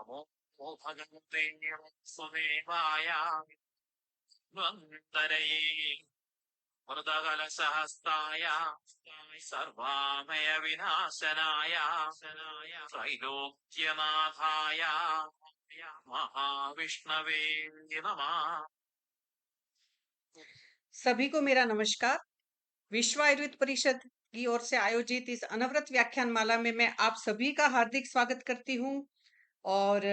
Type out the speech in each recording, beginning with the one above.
नमो भगवते वासुदेवाय वन्दरये मृदगलसहस्ताय सर्वामय विनाशनाय त्रैलोक्यनाथाय महाविष्णवे नमः। सभी को मेरा नमस्कार। विश्व आयुर्वेद परिषद की ओर से आयोजित इस अनवरत व्याख्यान माला में मैं आप सभी का हार्दिक स्वागत करती हूँ। और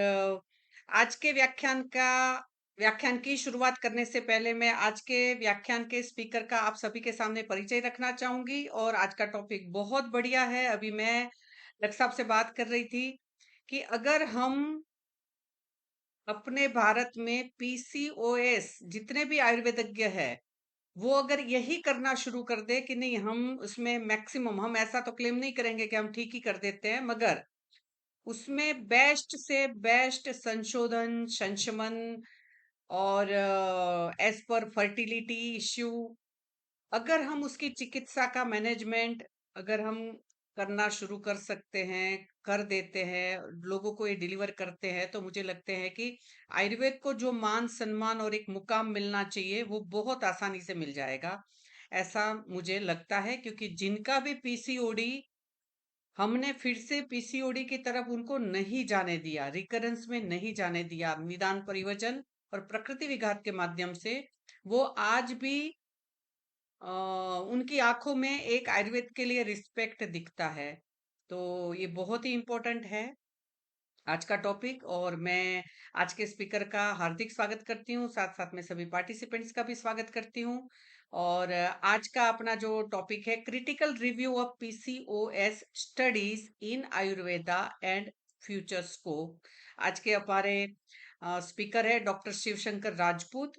आज के व्याख्यान की शुरुआत करने से पहले मैं आज के व्याख्यान के स्पीकर का आप सभी के सामने परिचय रखना चाहूंगी। और आज का टॉपिक बहुत बढ़िया है। अभी मैं लक साहब से बात कर रही थी कि अगर हम अपने भारत में पीसीओएस जितने भी आयुर्वेदज्ञ है वो अगर यही करना शुरू कर दे कि नहीं, हम उसमें मैक्सिमम, हम ऐसा तो क्लेम नहीं करेंगे कि हम ठीक ही कर देते हैं, मगर उसमें बेस्ट से बेस्ट संशोधन, संशमन और एज पर फर्टिलिटी इश्यू, अगर हम उसकी चिकित्सा का मैनेजमेंट अगर हम करना शुरू कर सकते हैं, कर देते हैं, लोगों को ये डिलीवर करते हैं, तो मुझे लगते हैं कि आयुर्वेद को जो मान सम्मान और एक मुकाम मिलना चाहिए वो बहुत आसानी से मिल जाएगा। ऐसा मुझे लगता है, क्योंकि जिनका भी पीसीओडी, हमने फिर से पीसीओडी की तरफ उनको नहीं जाने दिया, रिकरेंस में नहीं जाने दिया, निदान परिवचन और प्रकृति विघात के माध्यम से वो आज भी अ, उनकी आंखों में एक आयुर्वेद के लिए रिस्पेक्ट दिखता है। तो ये बहुत ही इम्पोर्टेंट है आज का टॉपिक। और मैं आज के स्पीकर का हार्दिक स्वागत करती हूँ, साथ साथ में सभी पार्टिसिपेंट्स का भी स्वागत करती हूँ। और आज का अपना जो टॉपिक है, critical review of PCOS studies in Ayurveda and future scope. आज के हमारे स्पीकर है डॉक्टर शिवशंकर राजपूत,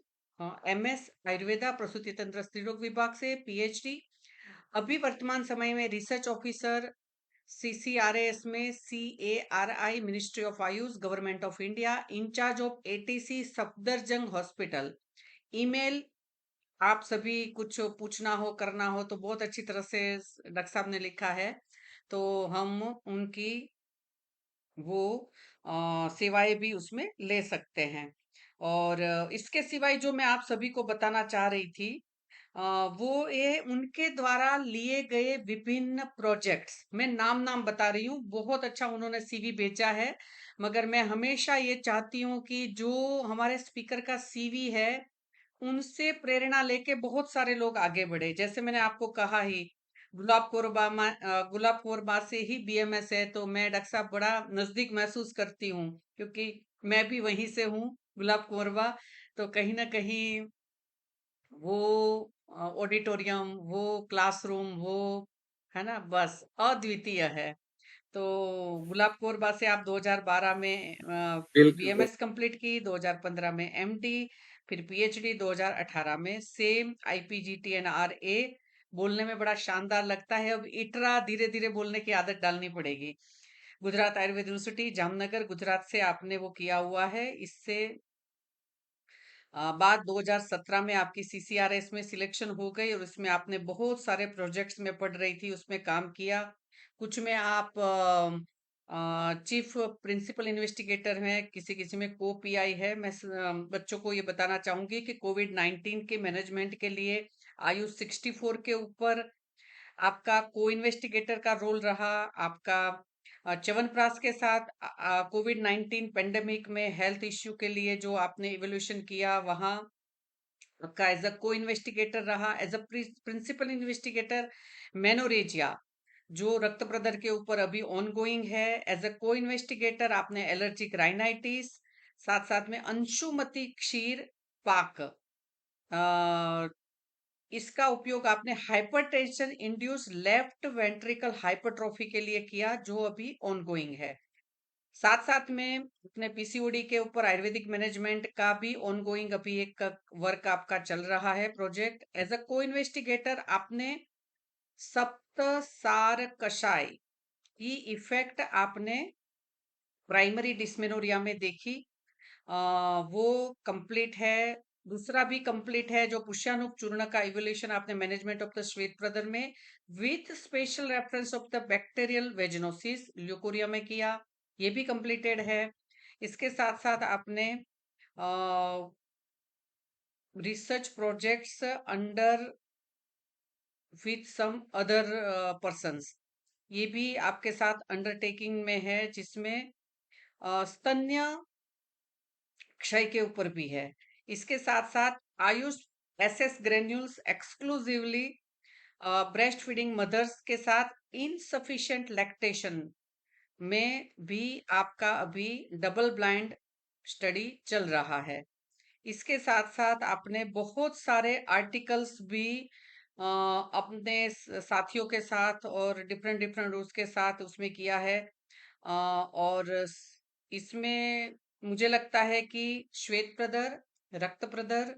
एमएस आयुर्वेदा प्रसूति तंत्र स्त्रीरोग विभाग से, पीएचडी, अभी वर्तमान समय में रिसर्च ऑफिसर सीसीआरएस में, CARI ministry of AYUSH government of India, incharge of ATC Safdarjung hospital. Email, आप सभी कुछ पूछना हो, करना हो तो बहुत अच्छी तरह से डॉक्टर साहब ने लिखा है, तो हम उनकी वो सेवाएं भी उसमें ले सकते हैं। और इसके सिवाय जो मैं आप सभी को बताना चाह रही थी, अ, वो ये उनके द्वारा लिए गए विभिन्न प्रोजेक्ट्स, मैं नाम नाम बता रही हूँ, बहुत अच्छा उन्होंने सीवी भेजा है। मगर मैं हमेशा ये चाहती हूँ कि जो हमारे स्पीकर का सीवी है उनसे प्रेरणा लेके बहुत सारे लोग आगे बढ़े। जैसे मैंने आपको कहा ही, गुलाब कोरबा से ही बीएमएस है, तो मैं डॉक्टर साहब बड़ा नजदीक महसूस करती हूँ, क्योंकि मैं भी वहीं से हूँ, गुलाब कोरबा। तो कहीं ना कहीं वो ऑडिटोरियम, वो क्लासरूम, वो है ना, बस अद्वितीय है। तो गुलाब कोरबा से आप 2012 में बिल्कुल, बिल्कुल। बीएमएस कंप्लीट की, 2015 में एमडी, फिर पीएचडी 2018 में, सेम आईपीजीटी एंड आरए। बोलने में बड़ा शानदार लगता है, अब इटरा धीरे धीरे बोलने की आदत डालनी पड़ेगी। गुजरात आयुर्वेद यूनिवर्सिटी जामनगर गुजरात से आपने वो किया हुआ है। इससे बाद 2017 में आपकी सीसीआरएस में सिलेक्शन हो गई, और उसमें आपने बहुत सारे प्रोजेक्ट्स में पढ़ रही थी, उसमें काम किया। कुछ में आप चीफ प्रिंसिपल इन्वेस्टिगेटर हैं, किसी किसी में को पीआई है। मैं बच्चों को ये बताना चाहूंगी कि कोविड 19 के मैनेजमेंट के लिए आयु 64 के ऊपर आपका को इन्वेस्टिगेटर का रोल रहा। आपका च्यवनप्राश के साथ कोविड 19 पेंडेमिक में हेल्थ इश्यू के लिए जो आपने इवोल्यूशन किया, वहां आपका एज अ को इन्वेस्टिगेटर रहा। As a principal investigator menorrhagia, जो रक्त प्रदर के ऊपर अभी ऑन गोइंग है, एज अ को इन्वेस्टिगेटर आपने एलर्जिक राइनाइटिस, साथ साथ में अंशुमति क्षीर पाक, इसका उपयोग आपने hypertension induce left ventricle hypertrophy के लिए किया, जो अभी ऑनगोइंग है। साथ साथ में अपने पीसीओडी के ऊपर आयुर्वेदिक मैनेजमेंट का भी ऑनगोइंग अभी एक वर्क आपका चल रहा है, project. As a co investigator आपने सप्त सार कषाय की इफेक्ट आपने प्राइमरी डिस्मेनोरिया में देखी, वो कंप्लीट है। दूसरा भी कंप्लीट है, जो पुष्यानुक चूर्ण का इवोल्यूशन आपने मैनेजमेंट ऑफ द श्वेत प्रदर में with special reference of the bacterial vaginosis leucorrhoea में किया, ये भी कंप्लीटेड है। इसके साथ साथ आपने research projects under with some other persons, ये भी आपके साथ अंडरटेकिंग में है, जिसमें स्तन्य क्षय के ऊपर भी है। इसके साथ साथ Ayush SS granules exclusively breast feeding mother's के साथ इनसफिशिएंट लैक्टेशन में भी आपका अभी डबल ब्लाइंड स्टडी चल रहा है। इसके साथ साथ आपने बहुत सारे आर्टिकल्स भी अपने साथियों के साथ और डिफरेंट डिफरेंट रूट्स के साथ उसमें किया है। और इसमें मुझे लगता है कि श्वेत प्रदर, रक्त प्रदर,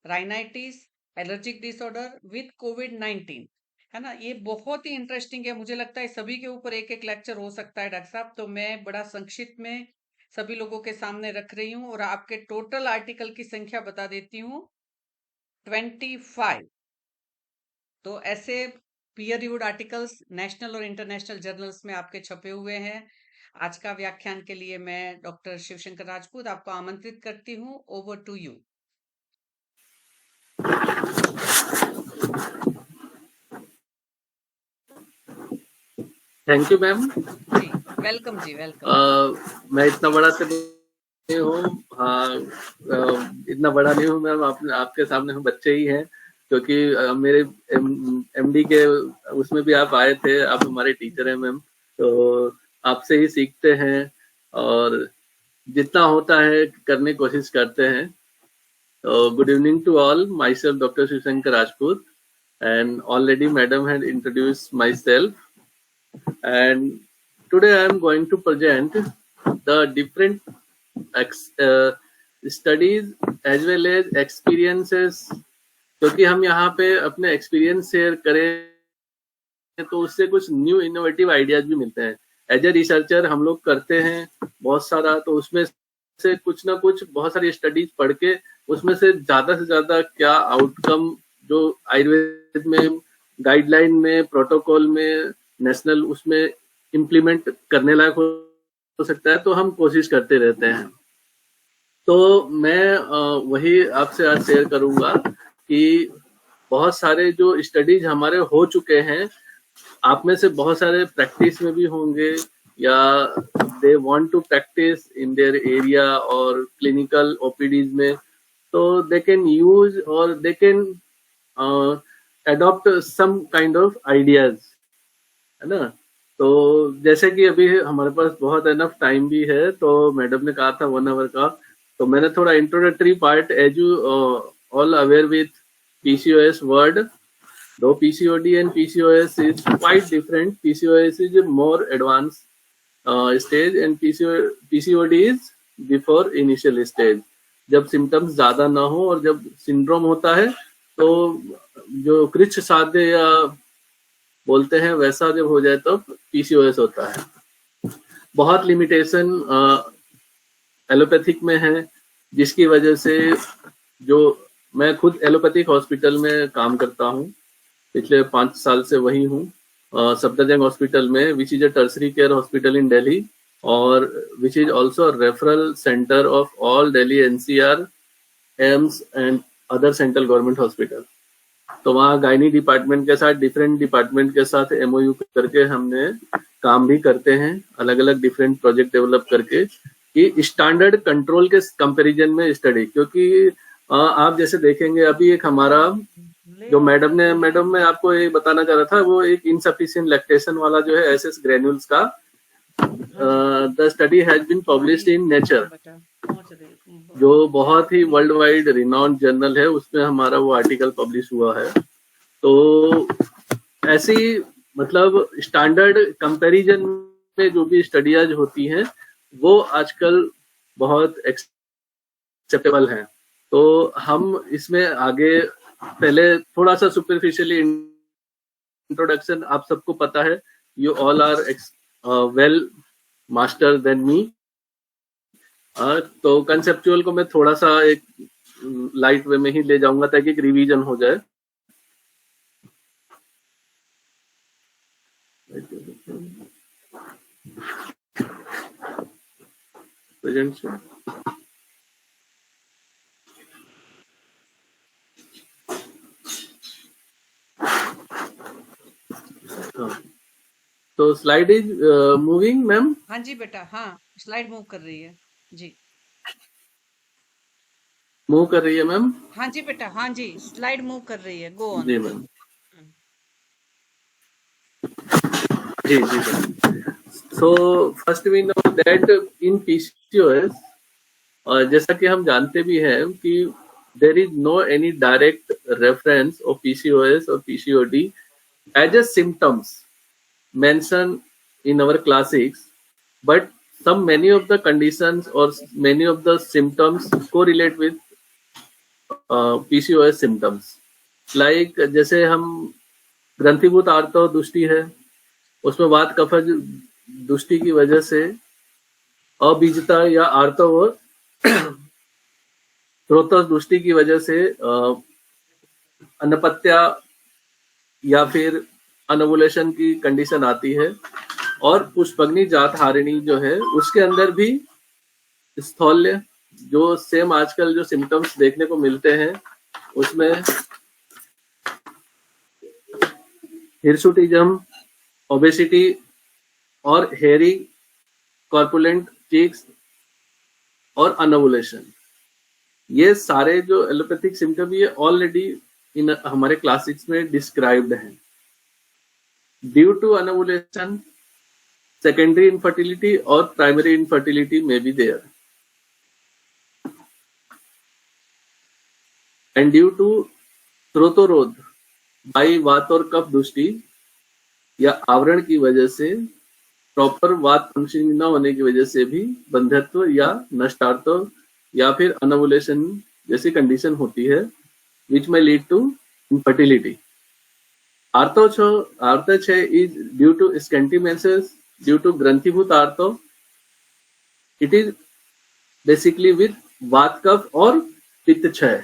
राइनाइटिस, एलर्जिक डिसऑर्डर विद कोविड-19, है ना, ये बहुत ही इंटरेस्टिंग है। मुझे लगता है सभी के ऊपर एक एक लेक्चर हो सकता है डॉक्टर साहब, तो मैं बड़ा संक्षिप्त में सभी लोगों के सामने रख रही हूँ और आपके टोटल आर्टिकल की संख्या बता देती हूँ, 25। तो ऐसे पीयर रिव्यूड आर्टिकल्स नेशनल और इंटरनेशनल जर्नल्स में आपके छपे हुए हैं। आज का व्याख्यान के लिए मैं डॉक्टर शिवशंकर राजपूत आपको आमंत्रित करती हूँ। Over to you. Thank you ma'am. जी वेलकम जी, वेलकम। मैं इतना बड़ा तो नहीं हूँ, हाँ, इतना बड़ा नहीं हूँ मैम, आपके सामने हम बच्चे ही हैं, क्योंकि मेरे एमडी के उसमें भी आप आए थे, आप हमारे टीचर हैं मैम, तो आपसे ही सीखते हैं और जितना होता है करने की कोशिश करते हैं। तो good evening to all, myself doctor Shivshankar Rajput, and already madam had introduced myself, and today I am going to present the different studies as well as experiences, क्योंकि हम यहाँ पे अपने एक्सपीरियंस शेयर करें तो उससे कुछ न्यू इनोवेटिव आइडियाज भी मिलते हैं। एज ए रिसर्चर हम लोग करते हैं बहुत सारा, तो उसमें से कुछ ना कुछ बहुत सारी स्टडीज पढ़ के उसमें से ज्यादा क्या आउटकम जो आयुर्वेद में गाइडलाइन में प्रोटोकॉल में नेशनल उसमें इम्प्लीमेंट करने लायक हो सकता है, तो हम कोशिश करते रहते हैं। तो मैं वही आपसे आज शेयर करूंगा कि बहुत सारे जो स्टडीज हमारे हो चुके हैं, आप में से बहुत सारे प्रैक्टिस में भी होंगे या they want to practice in their area और क्लिनिकल ओपीडीज में, तो दे कैन यूज और they can adopt some kind of ideas, है ना। तो जैसे कि अभी हमारे पास बहुत एनफ टाइम भी है, तो मैडम ने कहा था 1 आवर का, तो मैंने थोड़ा introductory part, as you all aware with PCOS word, though PCOD and PCOS is quite different. PCOS is a more advanced stage and PCOD is before initial stage, जब सिम्टम्स ज्यादा ना हो और जब सिंड्रोम होता है, तो जो कृच्छ साध्य या बोलते हैं वैसा जब हो जाए तो PCOS होता है। बहुत लिमिटेशन एलोपैथिक में है, जिसकी वजह से जो मैं खुद एलोपैथिक हॉस्पिटल में काम करता हूँ, पिछले 5 साल से वही हूँ, सफदरजंग हॉस्पिटल में, which is a tertiary care hospital in Delhi और which is also referral centre of all Delhi NCR, AIIMS and other central government hospital. तो वहाँ गायनी डिपार्टमेंट के साथ डिफरेंट डिपार्टमेंट के साथ MOU करके हमने काम भी करते हैं, अलग अलग डिफरेंट प्रोजेक्ट डेवलप करके, कि स्टैंडर्ड कंट्रोल के कंपैरिजन में स्टडी। क्योंकि आप जैसे देखेंगे अभी एक हमारा जो मैडम मैं आपको ये बताना चाह रहा था, वो एक इनसफिशिएंट लैक्टेशन वाला जो है SS ग्रेन्यूल्स का, the study has been published in Nature, जो बहुत ही वर्ल्ड वाइड रिनाउंड जर्नल है, उसमें हमारा वो आर्टिकल पब्लिश हुआ है। तो ऐसी मतलब स्टैंडर्ड कंपैरिजन में जो भी स्टडीज होती हैं वो आजकल बहुत एक्सेप्टेबल हैं। तो हम इसमें आगे, पहले थोड़ा सा सुपरफिशियली इंट्रोडक्शन, आप सबको पता है, you all are well master then me, तो कंसेप्चुअल को मैं थोड़ा सा एक लाइट वे में ही ले जाऊंगा ताकि एक रिवीजन हो जाए। प्रेजेंट से तो स्लाइड इज मूविंग मैम। हाँ जी बेटा, हाँ स्लाइड मूव कर रही है जी। मूव कर रही है मैम। हाँ जी बेटा, हाँ जी स्लाइड मूव कर रही है, गो ऑन। जी मैम। जी जी ma'am. So first we know that in PCOS, और जैसा कि हम जानते भी हैं कि there is no any direct reference of PCOS और PCOD as a symptoms mentioned in our classics, but many of the conditions or many of the symptoms correlate with PCOS symptoms. Like जैसे हम ग्रंथिभूत आर्तव दुष्टि है, उसमें वात कफज दुष्टि की वजह से अबीजता या आर्तव स्रोतस दुष्टि की वजह से अनपत्या या फिर अनोवुलेशन की कंडीशन आती है, और पुष्पग्नि जात हारिणी जो है उसके अंदर भी स्थौल्य, जो सेम आजकल जो सिम्टम्स देखने को मिलते हैं उसमें हिरसुटिज्म, ओबेसिटी और हेयरी कॉर्पुलेंट चीक्स और अनोवुलेशन, ये सारे जो एलोपैथिक सिम्टम ये ऑलरेडी इन हमारे क्लासिक्स में डिस्क्राइब्ड हैं. Due to anovulation, secondary infertility or primary infertility may be there, and due to स्रोतोरोध बाई वात और कफ दुष्टि या आवरण की वजह से, प्रॉपर वात फंक्शनिंग न होने की वजह से भी बंध्यत्व या नष्टार्थ या फिर अनोवुलेशन जैसी कंडीशन होती है, which may lead to infertility. आर्तव is due to scanty menses, due to ग्रंथिभूत आर्तव. It is basically with वात कफ और पित्त क्षय.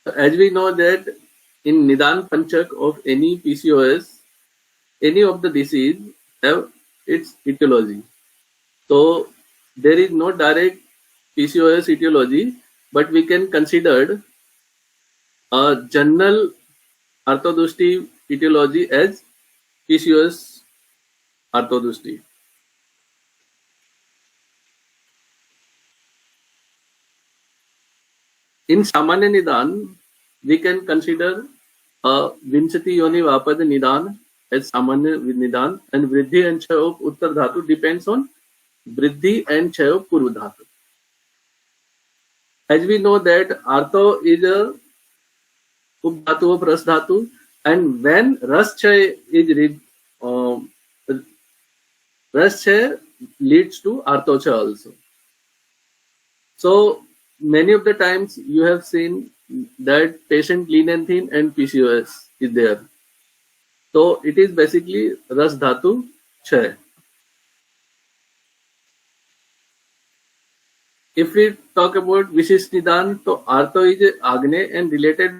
As we know that in Nidan Panchak of any PCOS, any of the disease have its etiology. So there is no direct PCOS etiology, but we can consider a general arthodushti etiology as PCOS arthodushti. In Samanya Nidan, we can consider Vinchati Yoni Vapad Nidan as Samanya Nidan, and Vriddhi and Chaya of Uttar Dhatu depends on Vriddhi and Chaya of Purva Dhatu. As we know that Artho is a Dhatu of Ras Dhatu, and when Ras Chaya is Ras Chaya leads to Artho Chaya also. So many of the times you have seen that patient lean and thin and PCOS is there. So it is basically Ras Dhatu Chaya. If we talk about Vishish Nidan, so Artho is Agne and related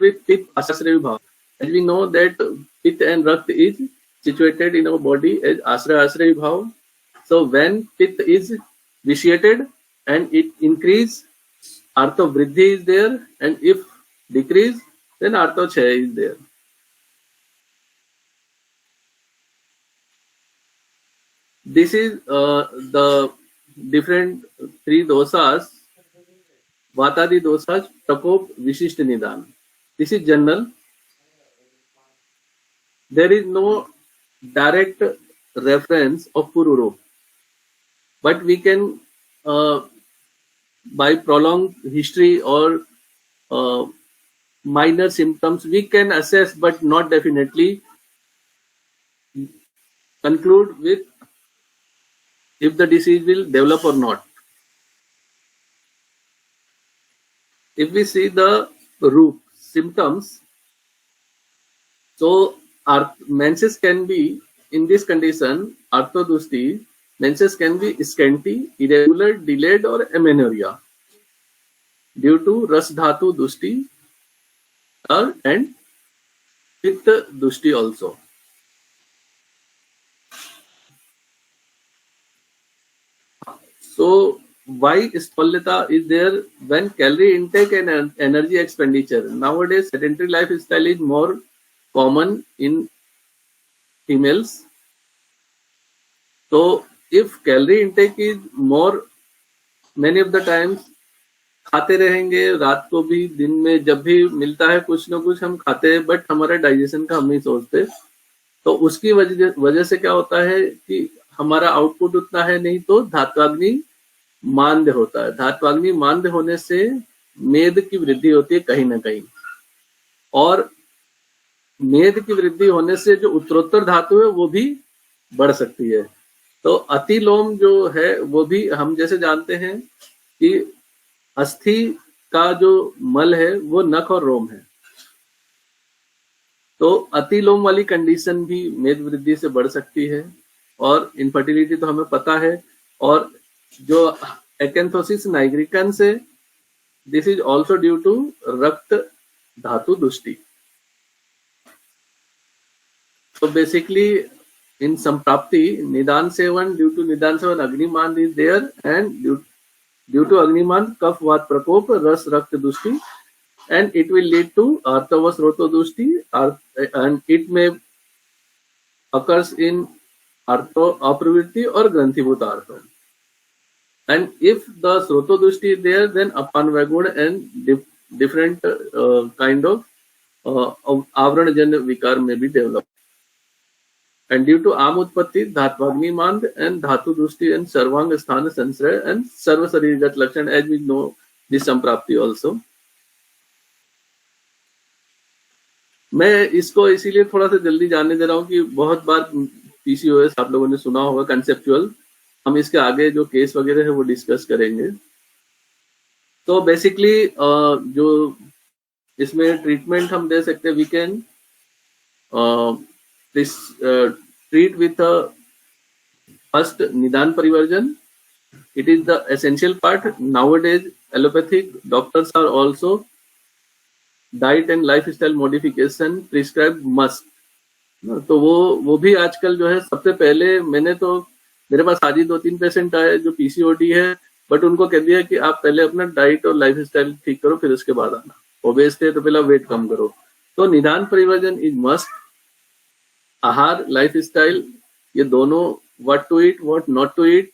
with Pitta Ashraya Vibhav. As we know that Pitta and Rakta is situated in our body as Ashraya Vibhav. So when Pitta is vitiated and it increase, Artho Vriddhi is there, and if decrease, then Artho Chaya is there. This is the different three dosas, Vatadi dosas, Prakop, Vishishta Nidan. This is general. There is no direct reference of Pururu, but we can, by prolonged history or minor symptoms, we can assess but not definitely conclude with if the disease will develop or not. If we see the root symptoms, so our menses can be, in this condition, arthodushti, menses can be scanty, irregular, delayed or amenorrhea due to ras dhatu dushti and pitta dushti also. So why स्थूलता is there when calorie intake and energy expenditure? Nowadays, sedentary lifestyle is more common in females. So if calorie intake is more, many of the times खाते रहेंगे, रात को भी दिन में जब भी मिलता है कुछ ना कुछ हम खाते हैं, बट हमारे डाइजेशन का हम नहीं सोचते। तो उसकी वजह से क्या होता है कि हमारा आउटपुट उतना है नहीं, तो धात्वाग्नि मांद्य होता है। धात्वाग्नि मांद्य होने से मेद की वृद्धि होती है कहीं ना कहीं, और मेद की वृद्धि होने से जो उत्तरोत्तर धातु है वो भी बढ़ सकती है। तो अतिलोम जो है वो भी हम जैसे जानते हैं कि अस्थि का जो मल है वो नख और रोम है, तो अतिलोम वाली कंडीशन भी मेद वृद्धि से बढ़ सकती है। और इनफर्टिलिटी तो हमें पता है, और जो एकेंथोसिस नाइग्रिकन्स है, this is also due to रक्त धातु दुष्टि। तो basically in Samprapti, Nidan Sevan, due to Nidan Sevan, Agniman is there, and due to Agniman, Kaf Vat Prakop, Ras Rakt Dushti, and it will lead to Artavas Roto Dushti, and it may occurs in Artho Apravritti or Granthibhuta Artho. And if the Sroto Dushti is there, then Apanvagun and different kind of Avranajan Vikar may be developed. And due to Am Utpatti, Dhatvagni Mand and Dhatu Dushti and Sarvang Sthana Sansraya and Sarva Saririgat Lakshan, as we know this Samprapti also. मैं इसको इसीलिए थोड़ा सा जल्दी जानने दे रहा हूँ कि बहुत बार पीसीओएस आप लोगों ने सुना होगा कंसेप्चुअल, हम इसके आगे जो केस वगैरह है वो डिस्कस करेंगे। तो बेसिकली जो इसमें ट्रीटमेंट हम दे सकते हैं, we can treat with a first Nidan Parivarjan. It is the essential part. Nowadays, allopathic doctors are also diet and lifestyle modification prescribed must. तो वो भी आजकल जो है, सबसे पहले मैंने तो मेरे पास आज ही 2-3 पेशेंट आए जो पीसीओडी है, बट उनको कह दिया कि आप पहले अपना डाइट और लाइफस्टाइल ठीक करो, फिर उसके बाद आना। ओबेस थे तो पहले वेट कम करो। तो निदान परिवर्जन इज मस्ट। आहार, लाइफस्टाइल, ये दोनों, what to eat, what not to eat,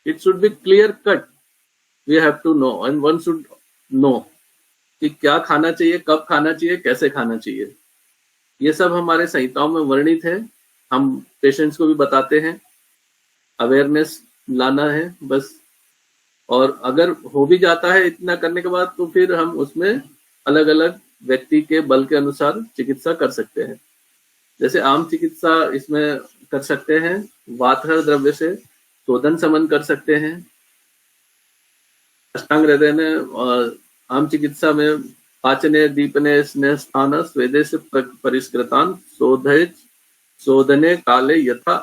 it should be clear cut. We have to know and one should know कि क्या खाना चाहिए, कब खाना चाहिए, कैसे खाना चाहिए। ये सब हमारे संहिताओं में वर्णित है, हम पेशेंट्स को भी बताते हैं। अवेयरनेस लाना है बस, और अगर हो भी जाता है इतना करने के बाद, तो फिर हम उसमें अलग अलग व्यक्ति के बल के अनुसार चिकित्सा कर सकते हैं। जैसे आम चिकित्सा इसमें कर सकते हैं, वातहर द्रव्य से शोधन समन कर सकते हैं। अष्टांग हृदय में आम चिकित्सा में पाचने, दीपने, स्नेह स्थान, स्वेदे से परिष्कृतान शोधने काले यथा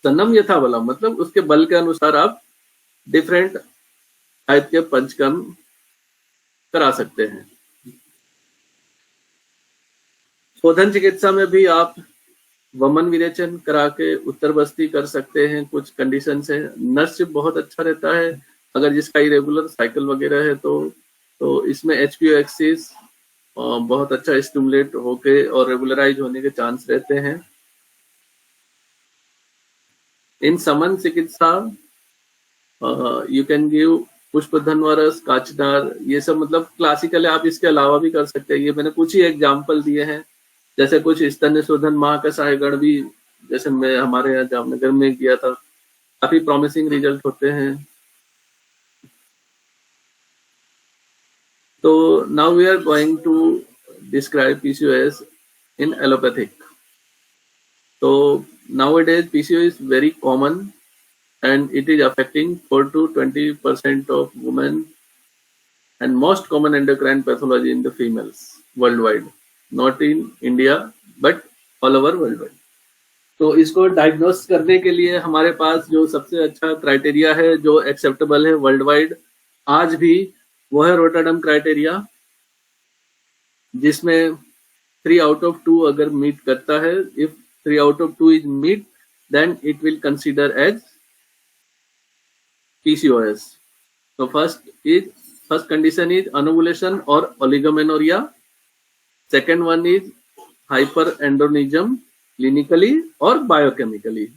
सन्नम यथा बलम, मतलब उसके बल के अनुसार आप डिफरेंट टाइप के पंचकर्म करा सकते हैं। शोधन चिकित्सा में भी आप वमन विरेचन करा के उत्तर बस्ती कर सकते हैं। कुछ कंडीशन है, नर्स बहुत अच्छा रहता है अगर जिसका इरेगुलर साइकिल वगैरह है, तो इसमें एचपीओ एक्सिस बहुत अच्छा स्टिमुलेट होके और रेगुलराइज होने के चांस रहते हैं। इन समन चिकित्सा यू कैन गिव पुष्पधनवरस, काचनार, ये सब मतलब क्लासिकल है। आप इसके अलावा भी कर सकते हैं। ये मैंने कुछ ही एग्जाम्पल दिए हैं, जैसे कुछ स्तन्य शोधन महाकषाय गण भी, जैसे मैं हमारे यहाँ जामनगर में किया था, काफी प्रॉमिसिंग रिजल्ट होते हैं। तो now we are going to describe PCOS in allopathic. तो nowadays PCOS is very common and it is affecting 4 to 20% of women and most common endocrine pathology in the females worldwide, not in India but all over worldwide. तो इसको diagnose करने के लिए हमारे पास जो सबसे अच्छा क्राइटेरिया है, जो एक्सेप्टेबल है वर्ल्ड वाइड आज भी, वो है रोटरडम क्राइटेरिया, जिसमें 3 out of 2 अगर मीट करता है, if 3 out of 2 is meet, then it will consider as PCOS. So first condition is anovulation or oligomenorrhea. Second one is hyperandrogenism, clinically or biochemically.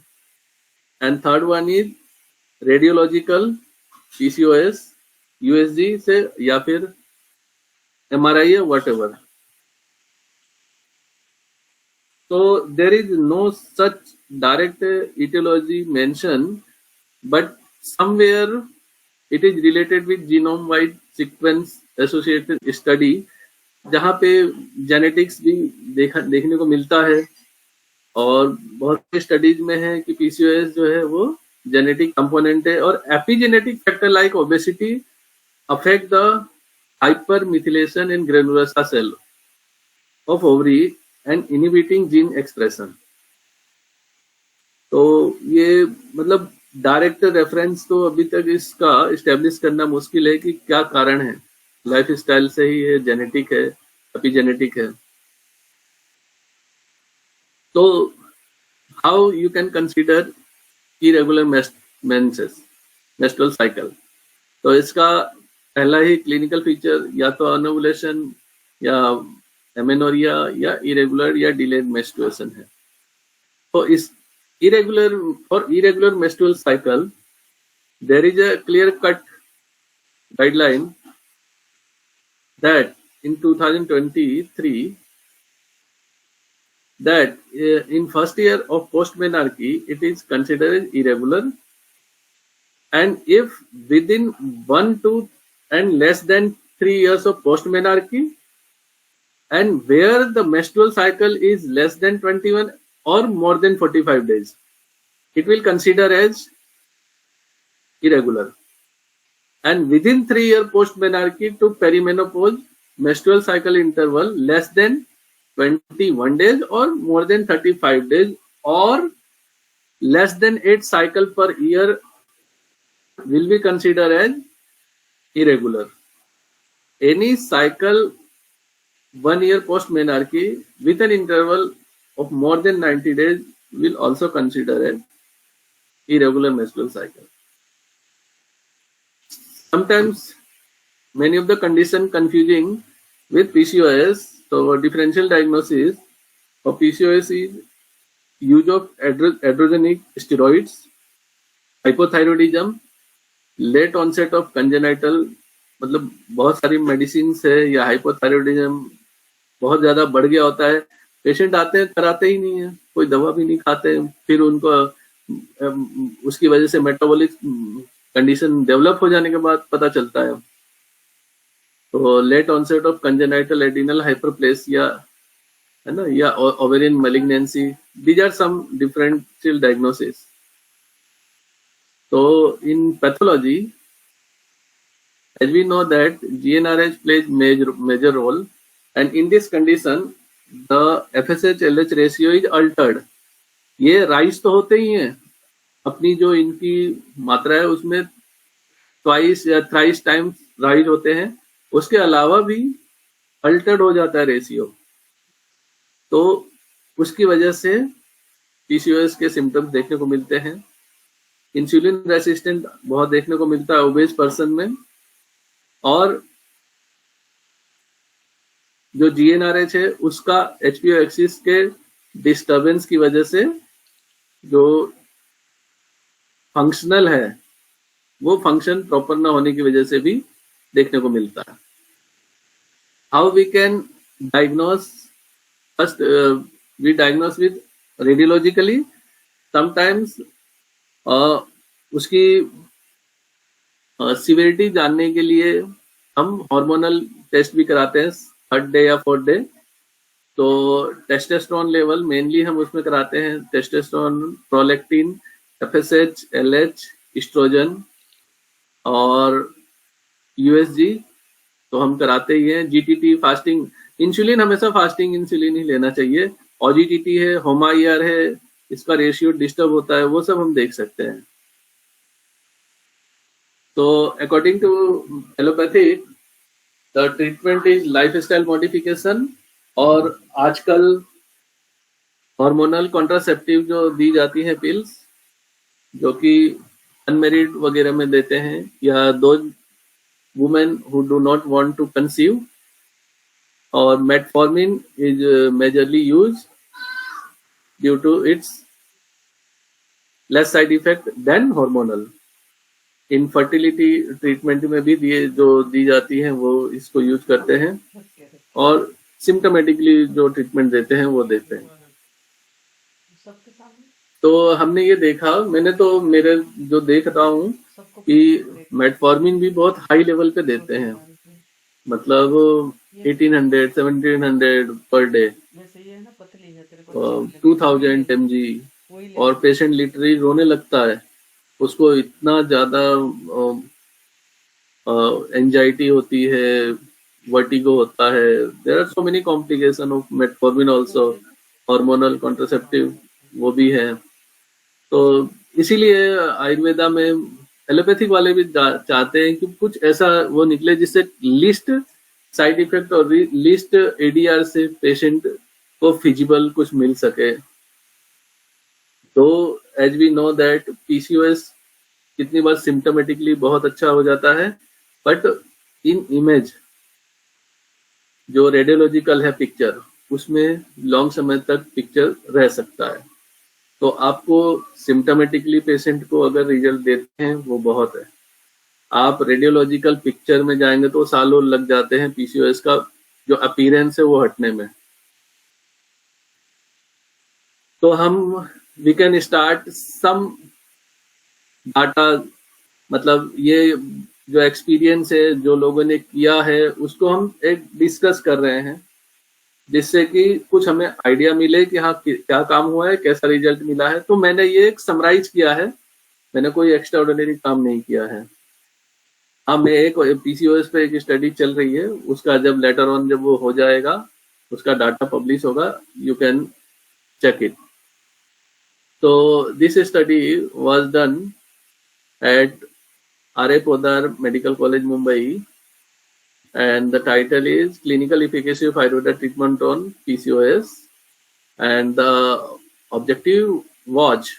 And third one is radiological PCOS, USG से या फिर MRI या whatever. So there is no such direct etiology mentioned, but somewhere it is related with genome-wide sequence associated study, जहाँ पे genetics भी देखने को मिलता है और बहुत से स्टडीज में है कि PCOS जो है वो जेनेटिक कंपोनेंट है और epigenetic factor like obesity affect the hypermethylation in granulosa cell of ovary and inhibiting gene expression. तो ये मतलब डायरेक्ट रेफरेंस तो अभी तक इसका इस्टेब्लिश करना मुश्किल है कि क्या कारण है, लाइफ स्टाइल से ही है, जेनेटिक है, एपिजेनेटिक है. तो how you can consider irregular menstrual cycle. तो इसका पहला ही क्लिनिकल फीचर या तो अनोवुलेशन या एमेनोरिया या इरेगुलर या डिलेड मेंस्ट्रुएशन है. तो इस irregular menstrual cycle, there is a clear-cut guideline that in 2023 that in first year of post-menarche it is considered irregular, and if within 1 to and less than 3 years of post-menarche and where the menstrual cycle is less than 21 or more than 45 days, it will consider as irregular. And within 3 year post-menarche to perimenopause, menstrual cycle interval less than 21 days or more than 35 days or less than 8 cycle per year will be considered as irregular. Any cycle 1 year post-menarche with an interval of more than 90 days will also consider as irregular menstrual cycle. Sometimes many of the condition confusing with PCOS. So differential diagnosis of PCOS is use of androgenic steroids, hypothyroidism, late onset of congenital, मतलब बहुत सारी medicine है या hypothyroidism बहुत ज्यादा बढ़ गया होता है, पेशेंट आते हैं कराते ही नहीं है, कोई दवा भी नहीं खाते, फिर उनको उसकी वजह से मेटाबॉलिक कंडीशन डेवलप हो जाने के बाद पता चलता है. तो late onset of congenital adrenal hyperplasia है ना, या ovarian malignancy, these are some differential diagnosis. तो in pathology, as we know that GnRH plays major role, and in this condition the FSH-LH ratio is altered. ये rise तो होते ही हैं, अपनी जो इनकी मात्रा है उसमें ट्वाइस या थ्राइस टाइम्स राइज होते हैं, उसके अलावा भी अल्टर्ड हो जाता है रेशियो. तो उसकी वजह से PCOS के सिम्टम्स देखने को मिलते हैं. इंसुलिन रेसिस्टेंट बहुत देखने को मिलता है ओबेस पर्सन में, और जो GnRH है उसका HPO एक्सिस के डिस्टर्बेंस की वजह से जो फंक्शनल है वो फंक्शन प्रॉपर ना होने की वजह से भी देखने को मिलता है. How we can diagnose? First we diagnose with radiologically. Sometimes उसकी सिविरिटी जानने के लिए हम हार्मोनल टेस्ट भी कराते हैं 3rd डे या 4th डे. तो टेस्टोस्टेरोन लेवल मेनली हम उसमें कराते हैं, testosterone, prolactin, FSH, LH, estrogen और USG तो हम कराते ही हैं. GTT, फास्टिंग इंसुलिन, हमेशा फास्टिंग इंसुलिन ही लेना चाहिए. और GTT है, होमा-ER है, इसका रेशियो डिस्टर्ब होता है, वो सब हम देख सकते हैं. So according to allopathy, the treatment is lifestyle modification, और आजकल हार्मोनल कॉन्ट्रासेप्टिव जो दी जाती हैं पिल्स, जो कि अनमेरिड वगैरह में देते हैं, या those women who do not want to conceive, और metformin is majorly use due to its less side effect than hormonal. Infertility treatment में भी दी जाती है वो इसको यूज करते हैं, और सिम्टोमेटिकली जो ट्रीटमेंट देते हैं वो देते हैं। तो हमने ये देखा, मैंने तो मेरे जो देख रहा हूँ कि मेटफॉर्मिन भी बहुत हाई लेवल पे देते हैं, मतलब 1800 1700 पर डे, 2000 mg, और पेशेंट लिटरली रोने लगता है, उसको इतना ज्यादा एंजाइटी होती है, वर्टिगो होता है। There are so many complication of metformin also, hormonal contraceptive वो भी है। तो इसीलिए आयुर्वेदा में एलोपैथिक वाले भी चाहते हैं कि कुछ ऐसा वो निकले जिससे लीस्ट साइड इफेक्ट और लीस्ट एडीआर से पेशेंट को फिजिबल कुछ मिल सके। तो as we know that PCOS कितनी बार सिम्टोमेटिकली बहुत अच्छा हो जाता है, बट इन इमेज जो रेडियोलॉजिकल है पिक्चर, उसमें लॉन्ग समय तक पिक्चर रह सकता है। तो आपको सिम्टोमेटिकली पेशेंट को अगर रिजल्ट देते हैं वो बहुत है। आप रेडियोलॉजिकल पिक्चर में जाएंगे तो सालों लग जाते हैं पीसीओएस का जो अपीयरेंस है वो हटने में। तो हम we can start some data, मतलब ये जो एक्सपीरियंस है जो लोगों ने किया है उसको हम एक डिस्कस कर रहे हैं, जिससे कि कुछ हमें आइडिया मिले कि हाँ क्या काम हुआ है, कैसा रिजल्ट मिला है। तो मैंने ये एक समराइज किया है, मैंने कोई एक्स्ट्रा ऑर्डिनरी काम नहीं किया है। हाँ, मैं एक पीसीओएस पे एक स्टडी चल रही है, उसका जब लेटर ऑन जब वो हो जाएगा, उसका डाटा पब्लिश होगा, you can check it. So this study was done at R.A. Podar Medical College, Mumbai, and the title is Clinical Efficacy of Ayurveda Treatment on PCOS, and the objective was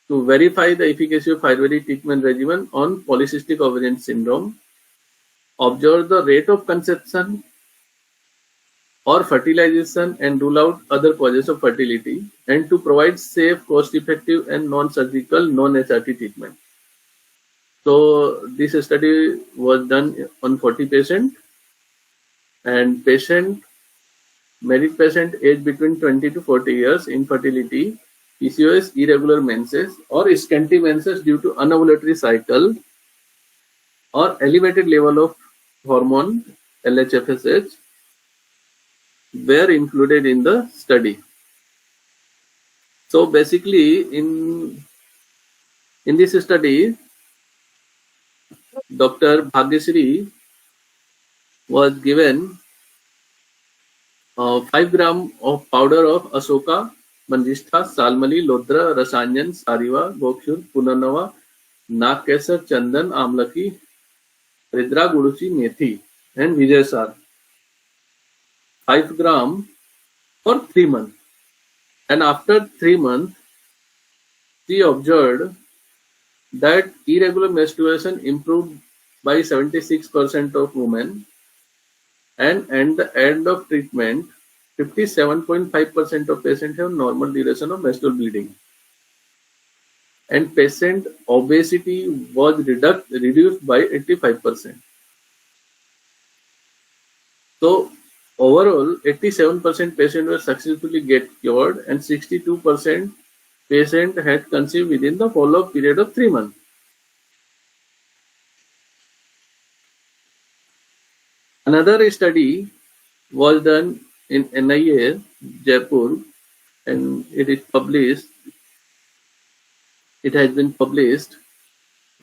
to verify the efficacy of Ayurvedic treatment regimen on polycystic ovarian syndrome, observe the rate of conception or fertilization and rule out other causes of fertility, and to provide safe, cost-effective and non-surgical, non-HRT treatment. So this study was done on 40 patients, and married patient age between 20 to 40 years, infertility, PCOS, irregular menses or scanty menses due to anovulatory cycle, or elevated level of hormone LH-FSH were included in the study. So basically in this study, Dr. Bhagyashree was given 5 gram of powder of Asoka, Manjistha, Salmali, Lodra, Rasanjan, Sariva, Gokshur, Punarnava, Nagkesar, Chandan, Amlaki, Ridra, Guruchi, Methi and Vijayasar. 5 gram for 3 months, and after 3 months she observed that irregular menstruation improved by 76% of women, and at the end of treatment 57.5% of patients have normal duration of menstrual bleeding, and patient obesity was reduced by 85%. So overall, 87% patients were successfully get cured, and 62% patient had conceived within the follow-up period of 3 months. Another study was done in NIA, Jaipur, and it is published. It has been published,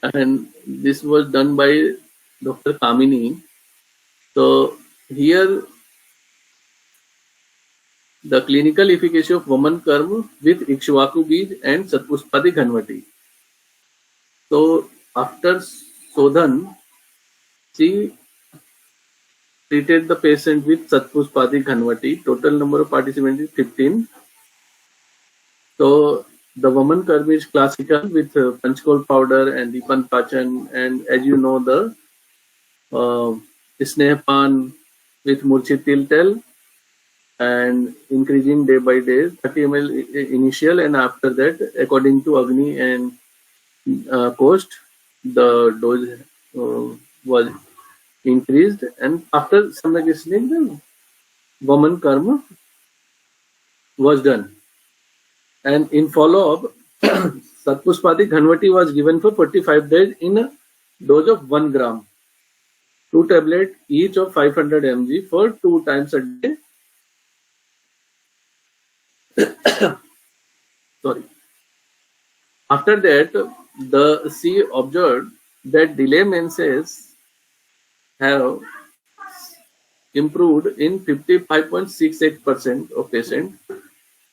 and this was done by Dr. Kamini. So here, the clinical efficacy of woman karma with Ikshvaku Bij and Satpuspadi Ghanvati. So after Sodhan, she treated the patient with Satpuspadi Ghanvati. Total number of participants is 15. So the woman curve is classical with Panchkol powder and the Panpachan, and as you know, the Snehapan with Murchit Tiltel, and increasing day by day, 30 ml initial, and after that, according to Agni and cost, the dose was increased, and after some listening, the woman karma was done. And in follow-up, Satpuspati Ghanvati was given for 45 days in a dose of 1 gram. 2 tablets each of 500 mg for 2 times a day. Sorry. After that, the C observed that delay menses have improved in 55.68% of patients,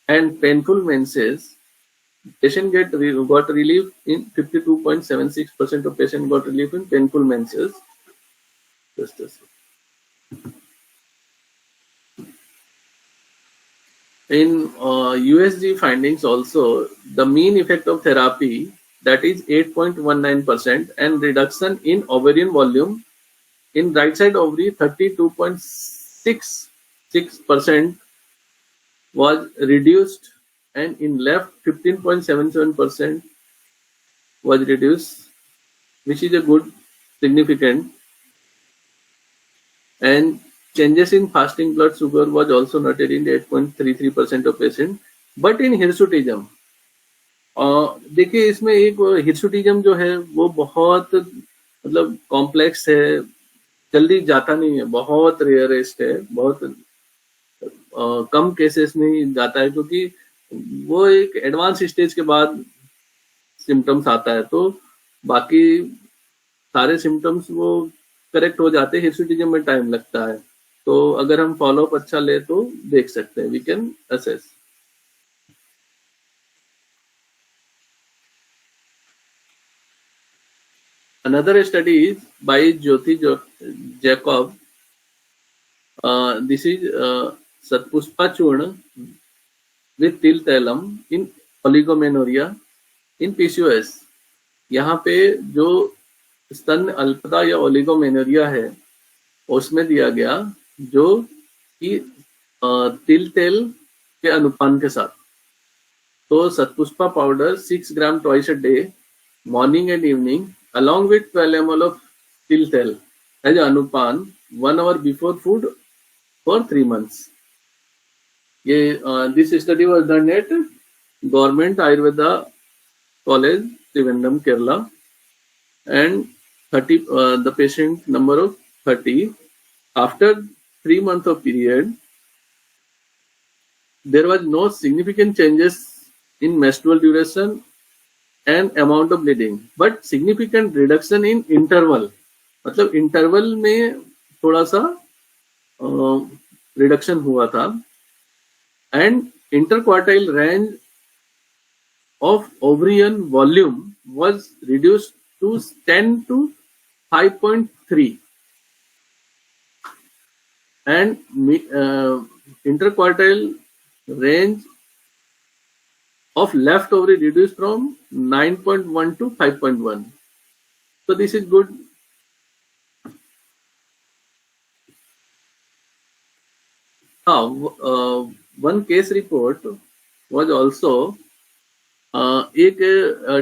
and painful menses, patient got relief in 52.76% of patients got relief in painful menses. Just a second. In USG findings also, the mean effect of therapy, that is 8.19%, and reduction in ovarian volume in right side ovary 32.66% was reduced, and in left 15.77% was reduced, which is a good significant. And changes in fasting blood sugar was also noted in 8.33% of patients. But in hirsutism, देखिए इसमें एक hirsutism जो है वो बहुत मतलब complex है, जल्दी जाता नहीं है, बहुत रेयरेस्ट है, बहुत कम केसेस में ही जाता है, क्योंकि वो एक एडवांस स्टेज के बाद सिम्टम्स आता है, तो बाकी सारे सिम्टम्स वो करेक्ट हो जाते हैं, हिर्सुटिज्म में टाइम लगता है. तो अगर हम फॉलोअप अच्छा ले तो देख सकते हैं, we can assess. Another study is by Jyoti Jacob. This is Satpuspa Churna with Tiltalam in oligomenorrhea in PCOS. यहाँ पे जो स्तन अल्पता या ओलिगोमेनोरिया है उसमें दिया गया जो कि तिल तेल के अनुपान के साथ. तो सतपुष्पा powder 6 gram twice a day morning and evening along with 12 ml of til tel as अनुपान 1 hour before food for 3 months. This study was done at Government Ayurveda College, Trivandrum, Kerala, and 30 the patient number of 30. After 3 months of period, there was no significant changes in menstrual duration and amount of bleeding, but significant reduction in interval. मतलब interval में थोड़ा सा reduction हुआ था, and interquartile range of ovarian volume was reduced to 10 to 5.3, and interquartile range of left ovary reduced from 9.1 to 5.1. So this is good. One case report was also एक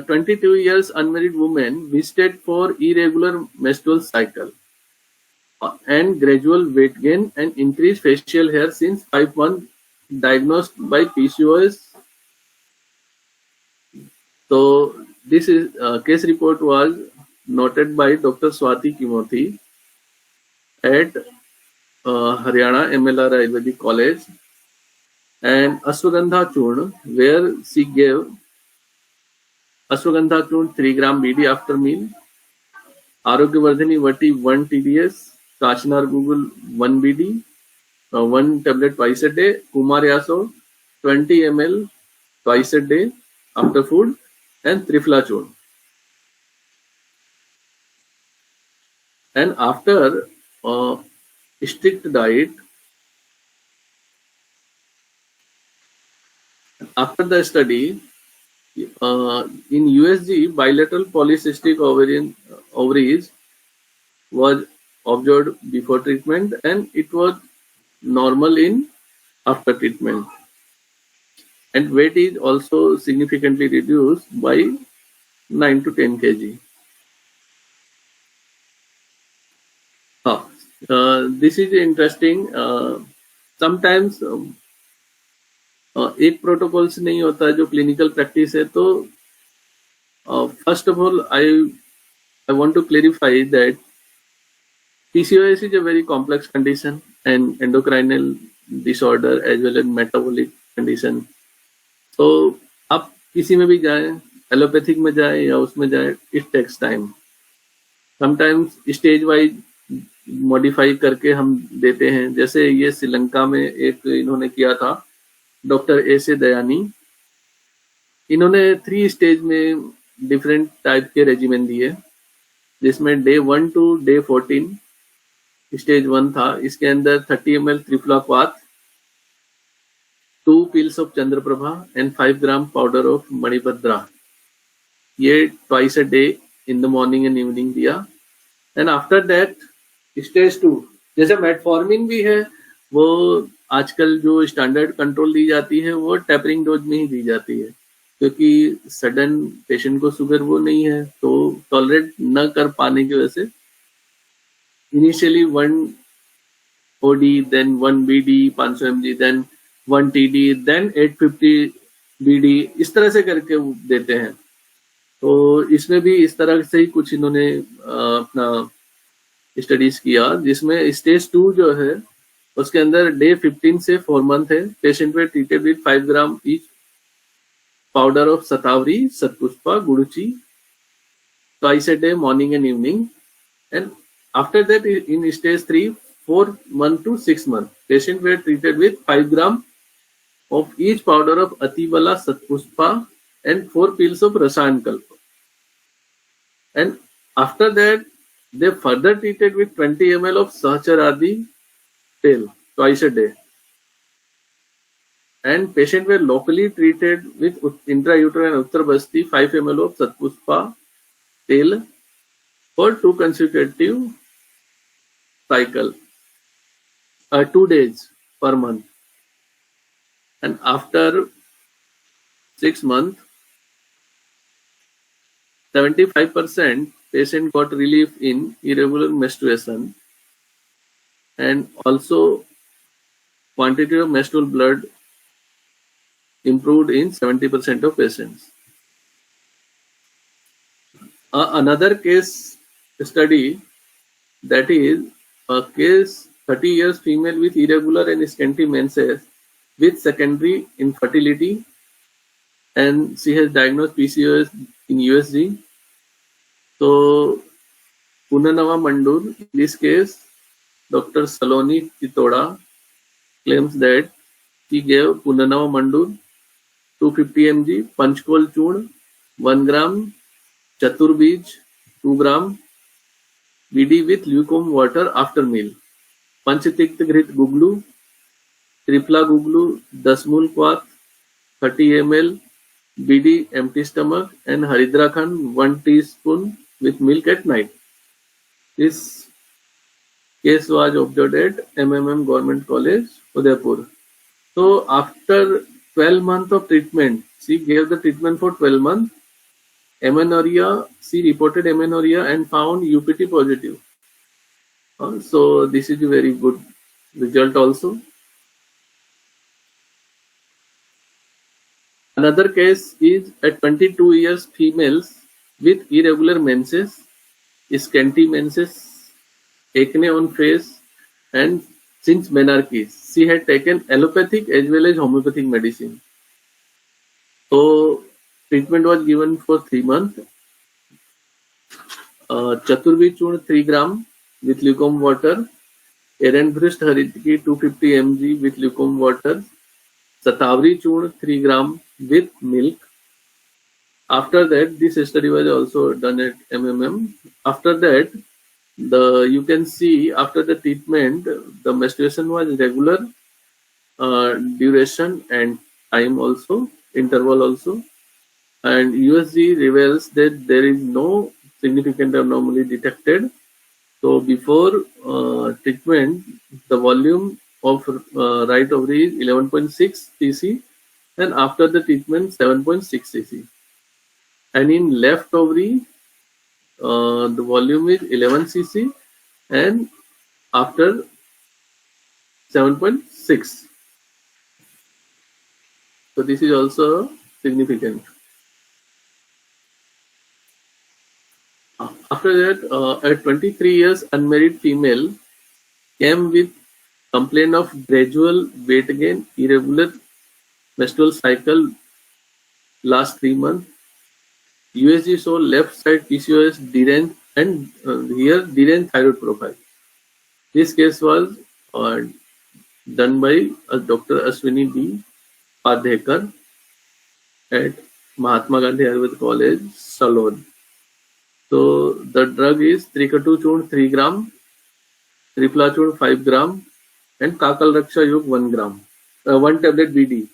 22 years unmarried woman visited for irregular menstrual cycle and gradual weight gain and increased facial hair since 5 months, diagnosed by PCOS. So this is case report was noted by Dr. Swati Kimoti at Haryana MLR Ayurvedic College, and Ashwagandha Churn, where she gave Ashwagandha Churn 3 gram BD after meal, Arogyavardhini Vati 1 TDS, Kashinar Google 1 BD, 1 tablet twice a day, Kumar Yaso 20 ml twice a day after food, and Trifla Churn. And after strict diet, after the study, In USG, bilateral polycystic ovaries was observed before treatment, and it was normal in after treatment. And weight is also significantly reduced by 9 to 10 kg. This is interesting. Sometimes एक protocol से नहीं होता जो clinical practice है. तो first of all I want to clarify that PCOS is a very complex condition and endocrinal disorder as well as metabolic condition. तो आप किसी में भी जाएं, एलोपैथिक में जाएं या उसमें जाएं, it takes time. Sometimes stage wise modify करके हम देते हैं. जैसे ये श्रीलंका में एक इन्होंने किया था, डॉक्टर एस ए दयानी. इन्होंने 3 स्टेज में डिफरेंट टाइप के रेजिमेंट दिए, जिसमें डे 1 to डे 14 स्टेज 1 था. इसके अंदर 30 ml त्रिफलाक्वाथ, 2 pills ऑफ चंद्रप्रभा एंड 5 ग्राम पाउडर ऑफ मणिभद्रा. ये twice a day in the morning and evening दिया. एंड आफ्टर दैट स्टेज 2, जैसे मेटफॉर्मिन भी है, वो आजकल जो स्टैंडर्ड कंट्रोल दी जाती है वो टेपरिंग डोज में ही दी जाती है, क्योंकि सडन पेशेंट को शुगर वो नहीं है, तो टॉलरेट न कर पाने की वजह से initially 1 OD, then 1 BD 500 mg, then 1 TD, then 850 BD, इस तरह से करके वो देते हैं. तो इसमें भी इस तरह से ही कुछ इन्होंने अपना स्टडीज किया, जिसमें स्टेज 2 जो है उसके अंदर डे 15 से 4 मंथ है. Patient were treated with 5 gram each powder of सतावरी, सतपुष्पा, गुड़ची, twice a day morning and evening. And after that in stage 3, 4 month to 6 month, patient were treated with 5 gram of each powder of Atibala, Satpushpa and 4 pills of Rasayan Kalpa. And after that, they further treated with 20 ml of Sahacharadi tail twice a day. And patient were locally treated with intrauterine Uttarabasti 5 ml of Satpushpa tail for 2 consecutive cycle, 2 days per month. And after 6 months, 75% patient got relief in irregular menstruation, and also quantity of menstrual blood improved in 70% of patients. Another case study, that is a case 30 years female with irregular and scanty menses with secondary infertility, and she has diagnosed PCOS in USG. So Punanava Mandur, in this case, Dr. Saloni Chitoda claims that he gave Punanava Mandur 250 mg Panchkol Churn, 1 gram Chaturbij, 2 gram BD with lukewarm water after meal. Panchatikta Grit Guglu, Tripla Guglu, 10 मूल क्वाथ, 30 ml BD empty stomach, and Haridra Khan 1 teaspoon with milk at night. This case was observed at MMM Government College, Udaipur. So after 12 months of treatment, she gave the treatment for 12 months. Amenorrhea, she reported amenorrhea and found UPT positive. So this is a very good result also. Another case is at 22 years females with irregular menses, scanty menses, acne on face, and since menarche, she had taken allopathic as well as homeopathic medicine. So treatment was given for 3 months. Chaturvi Churn 3 gram with lukewarm water, Ehrenfurst Haritki 250 mg with lukewarm water, Satavari Churn 3 gram with milk. After that, this study was also done at MMM. After that, you can see after the treatment, the menstruation was regular, duration and time also, interval also, and USG reveals that there is no significant anomaly detected. So before treatment, the volume of right ovary is 11.6 cc, and after the treatment 7.6 cc. And in left ovary, the volume is 11 cc, and after 7.6. So this is also significant. After that, a 23 years unmarried female came with complaint of gradual weight gain, irregular menstrual cycle last 3 months. USG saw left side PCOS deranged and here deranged thyroid profile. This case was done by Dr. Ashwini D. Padhekar at Mahatma Gandhi Ayurveda College, Salon. So the drug is Trikatu Churn 3 gram, Triflachurn 5 gram, and Kakal Raksha Yug 1 gram, 1 tablet BD,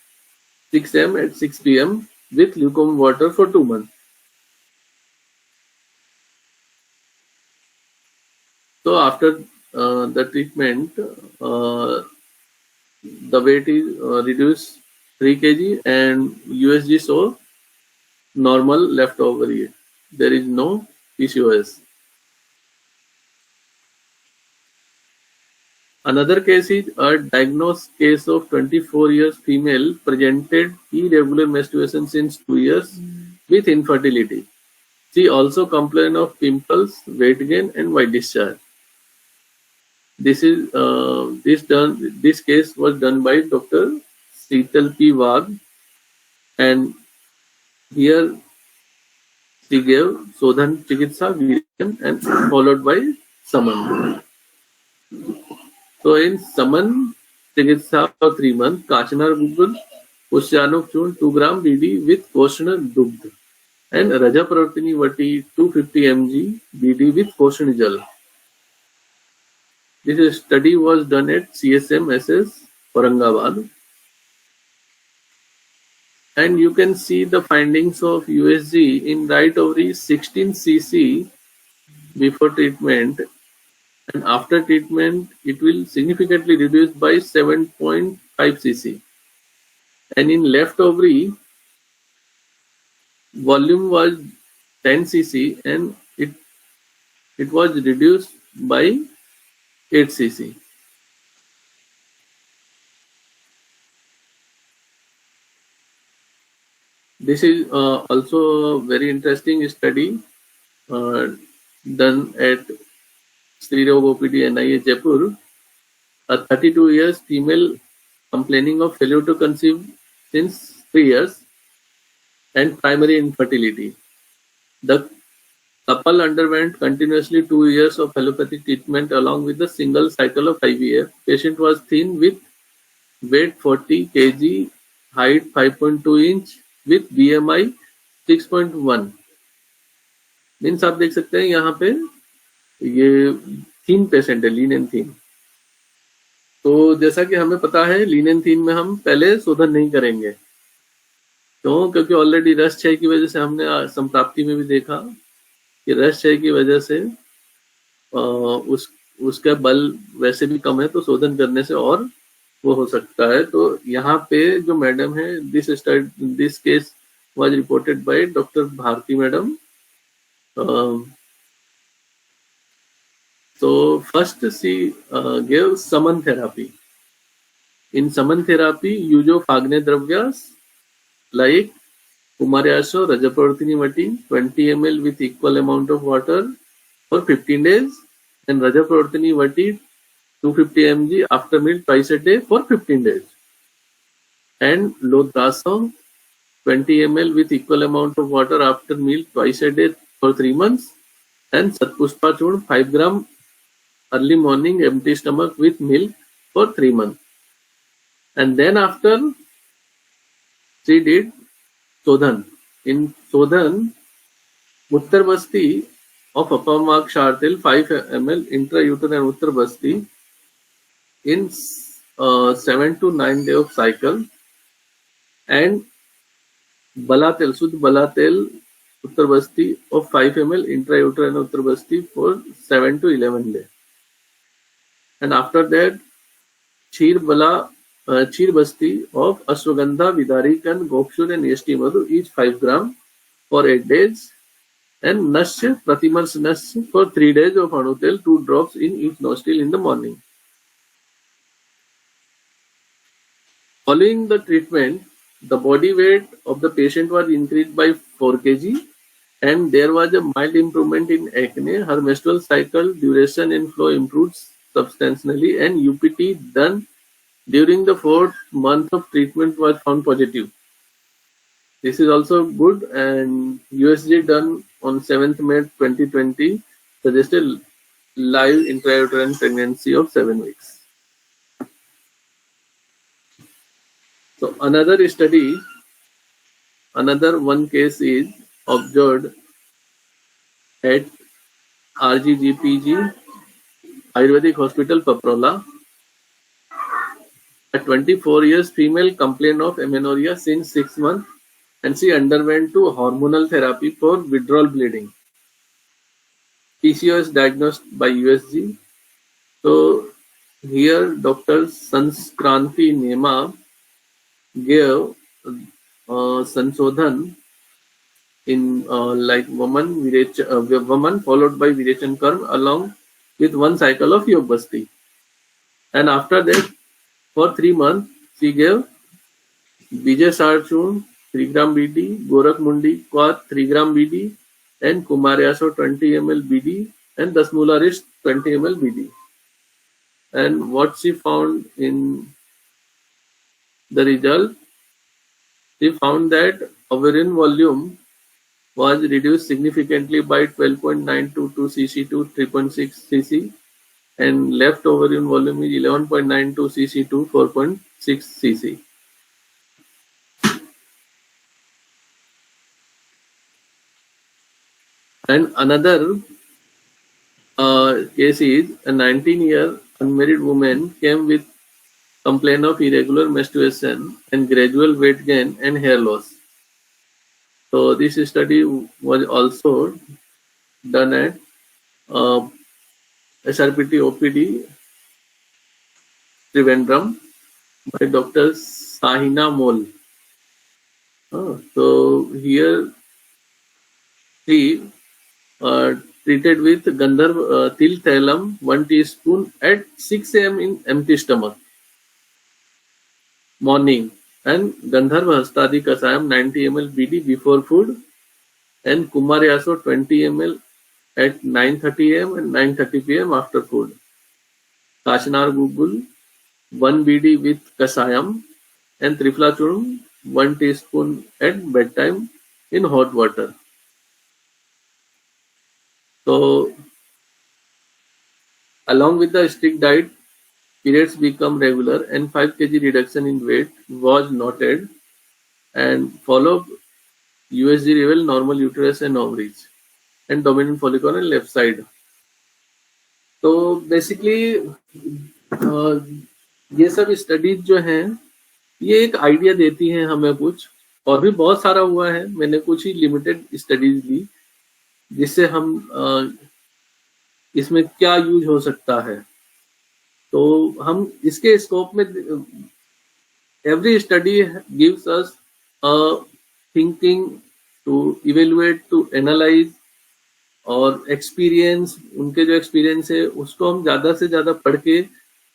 6 am at 6 pm with lukewarm water for 2 months. So after the treatment, the weight is reduced 3 kg and USG saw normal left ovary. There is no PCOS. Another case is a diagnosed case of 24 years female presented irregular menstruation since 2 years with infertility. She also complained of pimples, weight gain, and white discharge. This case was done by Dr. Sheetal P. Wagh, and here she gave Sodhan Chikitsa Viryan and followed by Saman. So in Saman Chikitsa for 3 months, Kachanar Gugul, Pusyanuk Churn 2 gram BD with Koshana Dugdh, and Raja Pravartini Vati 250 mg BD with Koshana Jal. This study was done at CSM SS Aurangabad. And you can see the findings of USG in right ovary 16 cc before treatment, and after treatment it will significantly reduce by 7.5 cc. And in left ovary, volume was 10 cc and it was reduced by 8 cc. This is also a very interesting study done at Sri Rao OPD NIA Jaipur. A 32 years female complaining of failure to conceive since 3 years and primary infertility. The couple underwent continuously 2 years of allopathic treatment along with a single cycle of IVF. Patient was thin with weight 40 kg, height 5.2 inch with BMI 6.1. Means आप देख सकते हैं यहाँ पे ये थीन patient है, lean and थीन. तो जैसा कि हमें पता है लीन एंड थीन में हम पहले शोधन नहीं करेंगे, क्यों? क्योंकि ऑलरेडी रस क्षय की वजह से हमने संप्राप्ति में भी देखा कि रस क्षय की वजह से उसका बल वैसे भी कम है, तो शोधन करने से और वो हो सकता है. तो यहाँ पे जो मैडम है, this case was reported by doctor Bharti madam. So first she gave Saman therapy. In Saman therapy, use of Agne Dravyas like Kumaryaso, Rajapravartini Vati, 20 ml with equal amount of water for 15 days, and Rajapravartini Vati 250 mg after meal twice a day for 15 days. And Lodrasam 20 ml with equal amount of water after meal twice a day for 3 months, and Satpushpa Churn 5 gram early morning empty stomach with milk for 3 months. And then after she did Sodhan. In Sodhan, Uttar Basti of Apamag Shartil 5 ml intrauterine Uttar Basti in 7 to 9 days of cycle, and Balatel, Sudh Balatel Uttarbasti of 5 ml intrauterine Uttarbasti for 7 to 11 days. And after that, Chir Basti of Ashwagandha, Vidarik and Gopshur and Yashti Madhu, each 5 gram for 8 days. And Nash, Pratimars Nash for 3 days of Anutel, 2 drops in each nostril in the morning. Following the treatment, the body weight of the patient was increased by 4 kg and there was a mild improvement in acne. Her menstrual cycle duration and flow improved substantially and UPT done during the 4th month of treatment was found positive. This is also good, and USG done on 7th May 2020 suggested live intrauterine pregnancy of 7 weeks. So another study, another one case is observed at RGGPG Ayurvedic Hospital, Paprola. A 24 years female complained of amenorrhea since 6 months and she underwent to hormonal therapy for withdrawal bleeding. PCOS diagnosed by USG. So here Dr. Sanskranti Nema gave Sansodhan in like woman followed by Virechan Karm along with 1 cycle of Yog Basti. And after that, for 3 months, she gave Vijay Sarchun 3 gram BD, Gorak Mundi Quat 3 gram BD, and Kumaryaso 20 ml BD, and Dasmula Rist 20 ml BD. And what she found in the result, she found that ovarian volume was reduced significantly by 12.9 to 2 cc to 3.6 cc, and left ovarian volume is 11.92 cc to 4.6 cc. And another case is a 19-year unmarried woman came with complaint of irregular menstruation and gradual weight gain and hair loss. So this study was also done at SRPT OPD Trivandrum by Dr. Sahina Mol. So here he treated with Gandharv Til Tailam 1 teaspoon at 6 am in empty stomach morning, and Gandharva Hastadi Kasayam 90 ml BD before food, and Kumaryaso 20 ml at 9:30 am and 9:30 pm after food. Kashanar Gugul 1 BD with Kasayam, and Triflachurn 1 teaspoon at bedtime in hot water. So along with the strict diet, periods become regular and 5 kg reduction in weight was noted, and follow USG level, normal uterus and ovaries, and dominant follicle on left side. तो basically ये सब studies जो हैं ये एक idea देती हैं हमें, कुछ और भी बहुत सारा हुआ है, मैंने कुछ ही लिमिटेड स्टडीज ली जिससे हम इसमें क्या यूज हो सकता है. तो हम इसके स्कोप में every study gives us thinking to evaluate, to analyse, और एक्सपीरियंस, उनके जो एक्सपीरियंस है उसको हम ज्यादा से ज्यादा पढ़ के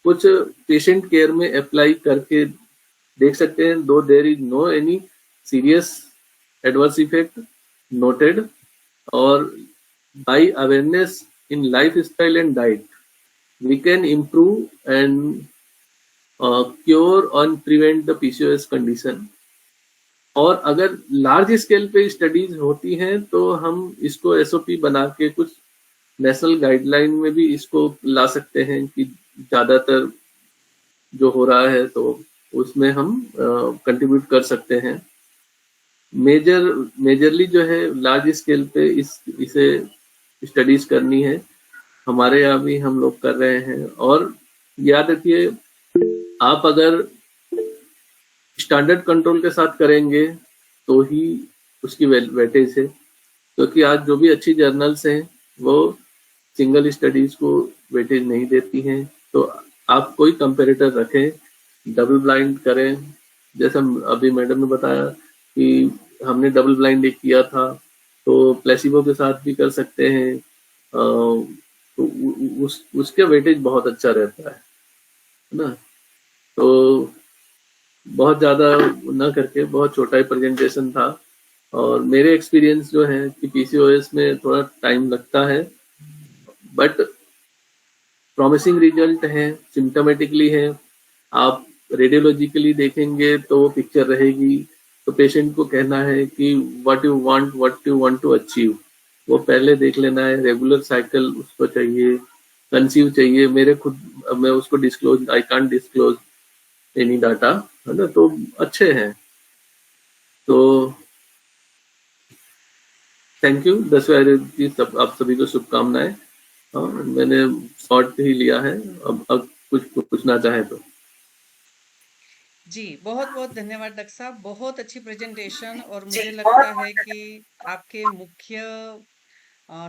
कुछ पेशेंट केयर में अप्लाई करके देख सकते हैं. Though there is no any serious adverse effect noted, और by awareness in lifestyle and diet we can improve and cure and prevent the PCOS condition. और अगर लार्ज स्केल पे studies होती हैं तो हम इसको SOP बना के कुछ नेशनल गाइडलाइन में भी इसको ला सकते हैं कि ज्यादातर जो हो रहा है तो उसमें हम कंट्रीब्यूट कर सकते हैं. मेजरली जो है लार्ज स्केल पे इसे स्टडीज करनी है. हमारे यहाँ भी हम लोग कर रहे हैं. और याद रखिए, आप अगर स्टैंडर्ड कंट्रोल के साथ करेंगे तो ही उसकी वेटेज है, क्योंकि आज जो भी अच्छी जर्नल्स हैं वो सिंगल स्टडीज को वेटेज नहीं देती हैं। तो आप कोई कंपेरेटर रखें, डबल ब्लाइंड करें, जैसा अभी मैडम ने बताया कि हमने डबल ब्लाइंड एक किया था, तो प्लेसिबो के साथ भी कर सकते हैं। तो उसके वेटेज बहुत अच्छा रहता है ना। तो बहुत ज्यादा ना करके बहुत छोटा ही प्रेजेंटेशन था, और मेरे एक्सपीरियंस जो है कि पीसीओएस में थोड़ा टाइम लगता है, बट प्रॉमिसिंग रिजल्ट है, सिम्टोमेटिकली है। आप रेडियोलॉजिकली देखेंगे तो वो पिक्चर रहेगी, तो पेशेंट को कहना है कि what you want to achieve, वो पहले देख लेना है। रेगुलर साइकिल उसको चाहिए, कंसीव चाहिए। मेरे खुद मैं उसको disclose, I can't disclose any data, है ना, तो अच्छे हैं। तो थैंक यू। 10वें आयुर्वेद की आप सभी को शुभकामनाएं। हाँ, मैंने शॉर्ट ही लिया है, अब कुछ पूछना चाहे तो। जी, बहुत-बहुत धन्यवाद डॉक्टर साहब। बहुत अच्छी प्रेजेंटेशन, और मुझे लगता है कि आपके मुख्य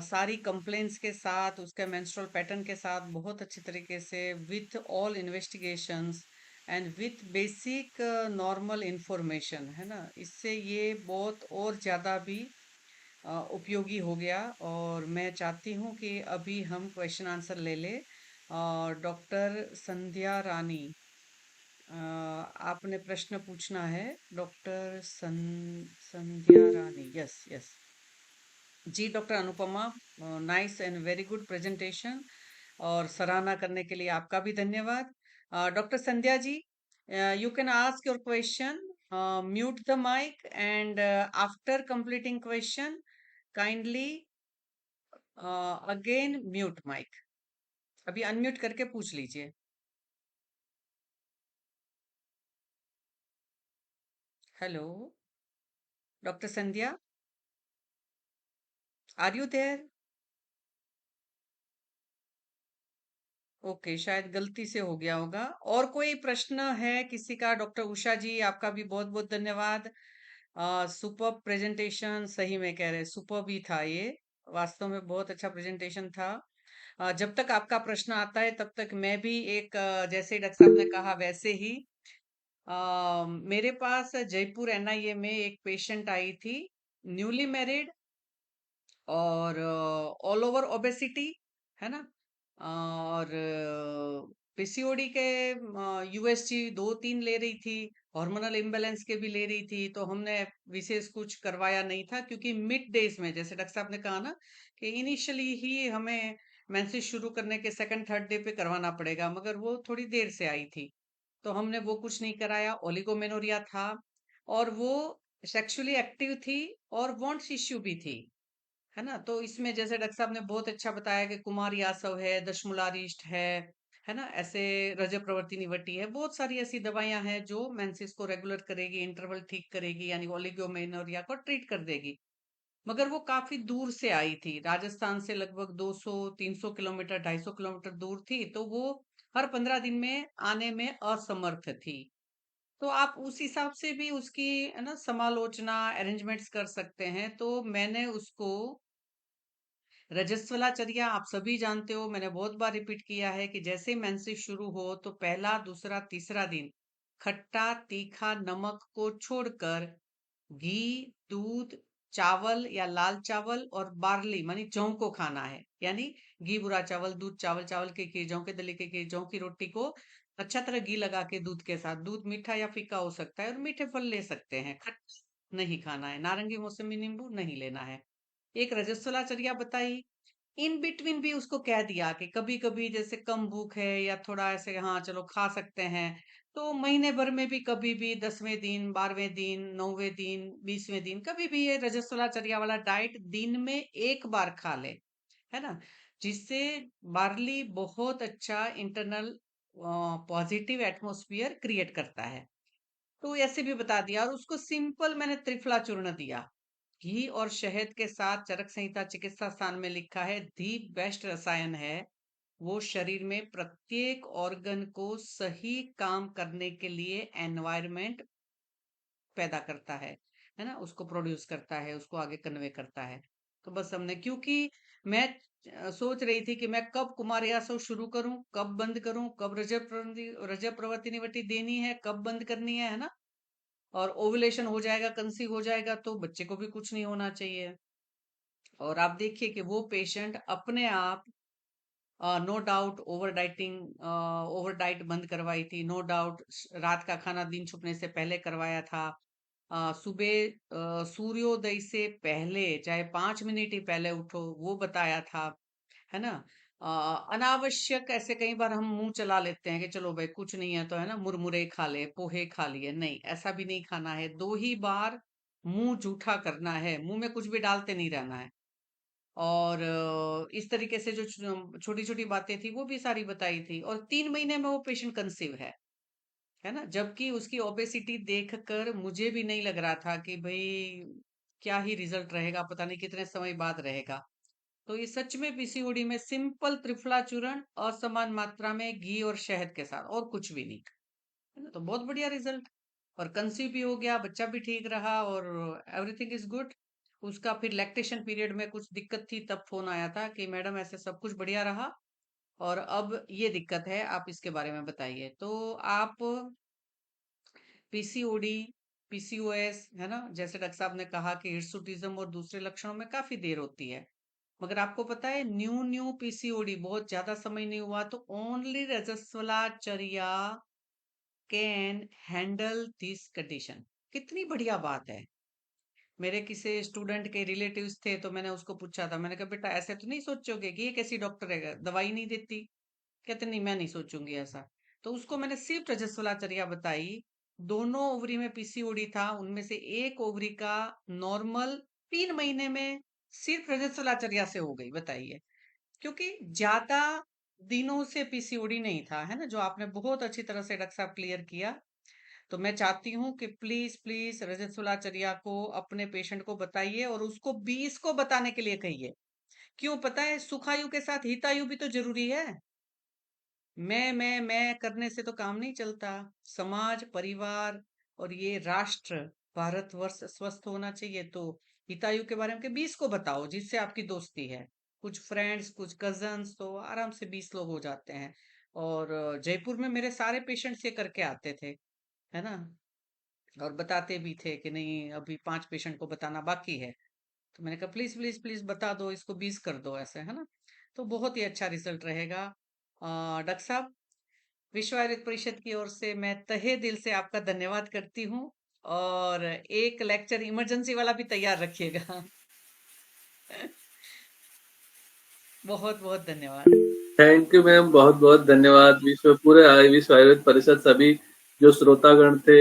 सारी कंप्लेंट्स के साथ, उसके मेंस्ट्रुअल पैटर्न के साथ बहुत अच्छी तरीके से with all investigations and with basic normal information, है ना, इससे ये बहुत और ज़्यादा भी उपयोगी हो गया। और मैं चाहती हूँ कि अभी हम क्वेश्चन आंसर ले ले। डॉक्टर संध्या रानी, आपने प्रश्न पूछना है। Doctor Sandhya Rani, yes yes. जी doctor Anupama, nice and very good presentation, और सराहना करने के लिए आपका भी धन्यवाद। Doctor Sandhya ji, you can ask your question, mute the mic, and after completing question kindly again mute mic. अभी अनम्यूट करके पूछ लीजिए। Hello doctor Sandhya, are you there? Okay, शायद गलती से हो गया होगा। और कोई प्रश्न है किसी का? डॉक्टर उषा जी, आपका भी बहुत बहुत धन्यवाद। सुपर प्रेजेंटेशन, सही में कह रहे, सुपर भी था ये, वास्तव में बहुत अच्छा प्रेजेंटेशन था। जब तक आपका प्रश्न आता है तब तक मैं भी एक जैसे डॉक्टर साहब ने कहा वैसे ही, मेरे पास जयपुर एनआईए में एक पेशेंट आई थी, न्यूली मैरिड, और ऑल ओवर ओबेसिटी, है ना, और पीसीओडी के यूएसजी 2-3 ले रही थी, हार्मोनल इम्बैलेंस के भी ले रही थी। तो हमने विशेष कुछ करवाया नहीं था, क्योंकि मिड डेज में, जैसे डॉक्टर साहब ने कहा ना, कि इनिशियली ही हमें मेंसेस शुरू करने के सेकंड थर्ड डे पे करवाना पड़ेगा, मगर वो थोड़ी देर से आई थी, तो हमने वो कुछ नहीं कराया। ओलिगोमेनोरिया था, और वो सेक्सुअली एक्टिव थी, और वॉन्ट्स इश्यू भी थी, है ना। तो इसमें जैसे डॉक्टर साहब ने बहुत अच्छा बताया कि कुमार यासव है, दशमूलारिष्ट है ना, ऐसे रज प्रवृत्ति निवटी है, बहुत सारी ऐसी दवाइयां हैं जो मेंसेस को रेगुलर करेगी, इंटरवल ठीक करेगी, यानी ओलिगोमेनोरिया को ट्रीट कर देगी। मगर वो काफी दूर से आई थी, राजस्थान से लगभग 200-300 किलोमीटर, 250 किलोमीटर दूर थी, तो वो हर 15 दिन में आने में असमर्थ थी। तो आप उस हिसाब से भी उसकी, है ना, समालोचना अरेंजमेंट्स कर सकते हैं। तो मैंने उसको रजस्वलाचर्या, आप सभी जानते हो, मैंने बहुत बार रिपीट किया है कि जैसे मेंसेस शुरू हो तो पहला, दूसरा, तीसरा दिन खट्टा, तीखा, नमक को छोड़कर घी, दूध, चावल या लाल चावल और बार्ली मानी जौ को खाना है। यानी घी बुरा चावल, दूध चावल, चावल की खीर, जौ के दली की खीर, जौ की रोटी को अच्छा तरह घी लगा के दूध के साथ, दूध मीठा या फीका हो सकता है, और मीठे फल ले सकते हैं, खट्टा नहीं खाना है, नारंगी, मौसमी, नींबू नहीं लेना है। एक रजस्वलाचर्या बताई। इन बिटवीन भी उसको कह दिया कि कभी कभी जैसे कम भूख है या थोड़ा ऐसे, हाँ चलो खा सकते हैं, तो महीने भर में भी कभी भी 10वें दिन, 12वें दिन, 9वें दिन, 20वें दिन, कभी भी ये रजस्वलाचर्या वाला डाइट दिन में एक बार खा ले, है ना, जिससे बार्ली बहुत अच्छा इंटरनल पॉजिटिव एटमोस्फियर क्रिएट करता है। तो ऐसे भी बता दिया, और उसको सिंपल मैंने त्रिफला चूर्ण दिया, घी और शहद के साथ। चरक संहिता चिकित्सा स्थान में लिखा है, दी बेस्ट रसायन है, वो शरीर में प्रत्येक ऑर्गन को सही काम करने के लिए एनवायरनमेंट पैदा करता है। है ना, उसको प्रोड्यूस करता है, उसको आगे कन्वे करता है। तो बस हमने, क्योंकि मैं सोच रही थी कि मैं कब कुमार यासव शुरू करूं, कब बंद करूं, कब रजब प्रवृत्ति निवृत्ति देनी है, कब बंद करनी है ना, और ओवुलेशन हो जाएगा, कंसीव हो जाएगा तो बच्चे को भी कुछ नहीं होना चाहिए। और आप देखिए कि वो पेशेंट अपने आप, नो डाउट ओवर डाइट बंद करवाई थी, नो डाउट रात का खाना दिन छुपने से पहले करवाया था, सुबह सूर्योदय से पहले चाहे 5 मिनट ही पहले उठो वो बताया था, है ना। अनावश्यक ऐसे कई बार हम मुंह चला लेते हैं कि चलो भाई कुछ नहीं है तो, है ना, मुरमुरे खा ले, पोहे खा लिए, नहीं ऐसा भी नहीं खाना है। 2 ही बार मुंह जूठा करना है, मुंह में कुछ भी डालते नहीं रहना है। और इस तरीके से जो छोटी छोटी बातें थी वो भी सारी बताई थी, और 3 महीने में वो पेशेंट कंसीव है ना। जबकि उसकी ओबेसिटी देखकर मुझे भी नहीं लग रहा था कि भाई क्या ही रिजल्ट रहेगा, पता नहीं कितने समय बाद रहेगा। तो ये सच में पीसीओडी में सिंपल त्रिफला चूर्ण असमान मात्रा में घी और शहद के साथ, और कुछ भी नहीं, है ना। तो बहुत बढ़िया रिजल्ट, और कंसीव भी हो गया, बच्चा भी ठीक रहा, और एवरीथिंग इज गुड। उसका फिर लैक्टेशन पीरियड में कुछ दिक्कत थी, तब फोन आया था कि मैडम ऐसे सब कुछ बढ़िया रहा और अब ये दिक्कत है, आप इसके बारे में बताइए। तो आप पीसीओडी, पीसीओएस, है ना, जैसे डॉक्टर साहब ने कहा कि हिर्सुटिज्म और दूसरे लक्षणों में काफी देर होती है, मगर आपको पता है न्यू न्यू पीसीओडी बहुत ज्यादा समय नहीं हुआ तो ओनली रजस्वलाचर्या कैन हैंडल दिस कंडीशन। कितनी बढ़िया बात है। मेरे किसी स्टूडेंट के रिलेटिव्स थे तो मैंने उसको पूछा था, मैंने कहा बेटा ऐसे तो नहीं सोचोगे कि ये कैसी डॉक्टर है, दवाई नहीं देती? कहते नहीं, मैं नहीं सोचूंगी ऐसा। तो उसको मैंने सिर्फ रजस्वलाचर्या बताई। दोनों ओवरी में पीसीओडी था, उनमें से एक ओवरी का नॉर्मल 3 महीने में सिर्फ रजस्वलाचर्या से हो गई, बताइए। क्योंकि ज्यादा दिनों से पीसीओडी नहीं था, है ना, जो आपने बहुत अच्छी तरह से डॉक्टर साहब क्लियर किया। तो मैं चाहती हूँ कि प्लीज प्लीज रजस्वलाचर्या को अपने पेशेंट को बताइए, और उसको 20 को बताने के लिए कहिए। क्यों पता है, सुखायु के साथ हितायु भी तो जरूरी है। मैं करने से तो काम नहीं चलता। समाज, परिवार और ये राष्ट्र, भारतवर्ष स्वस्थ होना चाहिए। तो हितायु के बारे में के 20 को बताओ जिससे आपकी दोस्ती है, कुछ फ्रेंड्स, कुछ कजन्स, तो आराम से 20 लोग हो जाते हैं। और जयपुर में मेरे सारे पेशेंट्स ये करके आते थे, है ना, और बताते भी थे कि नहीं अभी 5 पेशेंट को बताना बाकी है। तो मैंने कहा प्लीज प्लीज प्लीज बता दो, इसको 20 कर दो, ऐसे, है ना। तो बहुत ही अच्छा रिजल्ट रहेगा। डॉक्टर साहब, विश्व आयुर्वेद परिषद की ओर से मैं तहे दिल से आपका धन्यवाद करती हूँ, और एक लेक्चर इमरजेंसी वाला भी तैयार रखिएगा। बहुत बहुत धन्यवाद। थैंक यू मैम, बहुत बहुत धन्यवाद। विश्व आयुर्वेद परिषद, सभी जो श्रोतागण थे,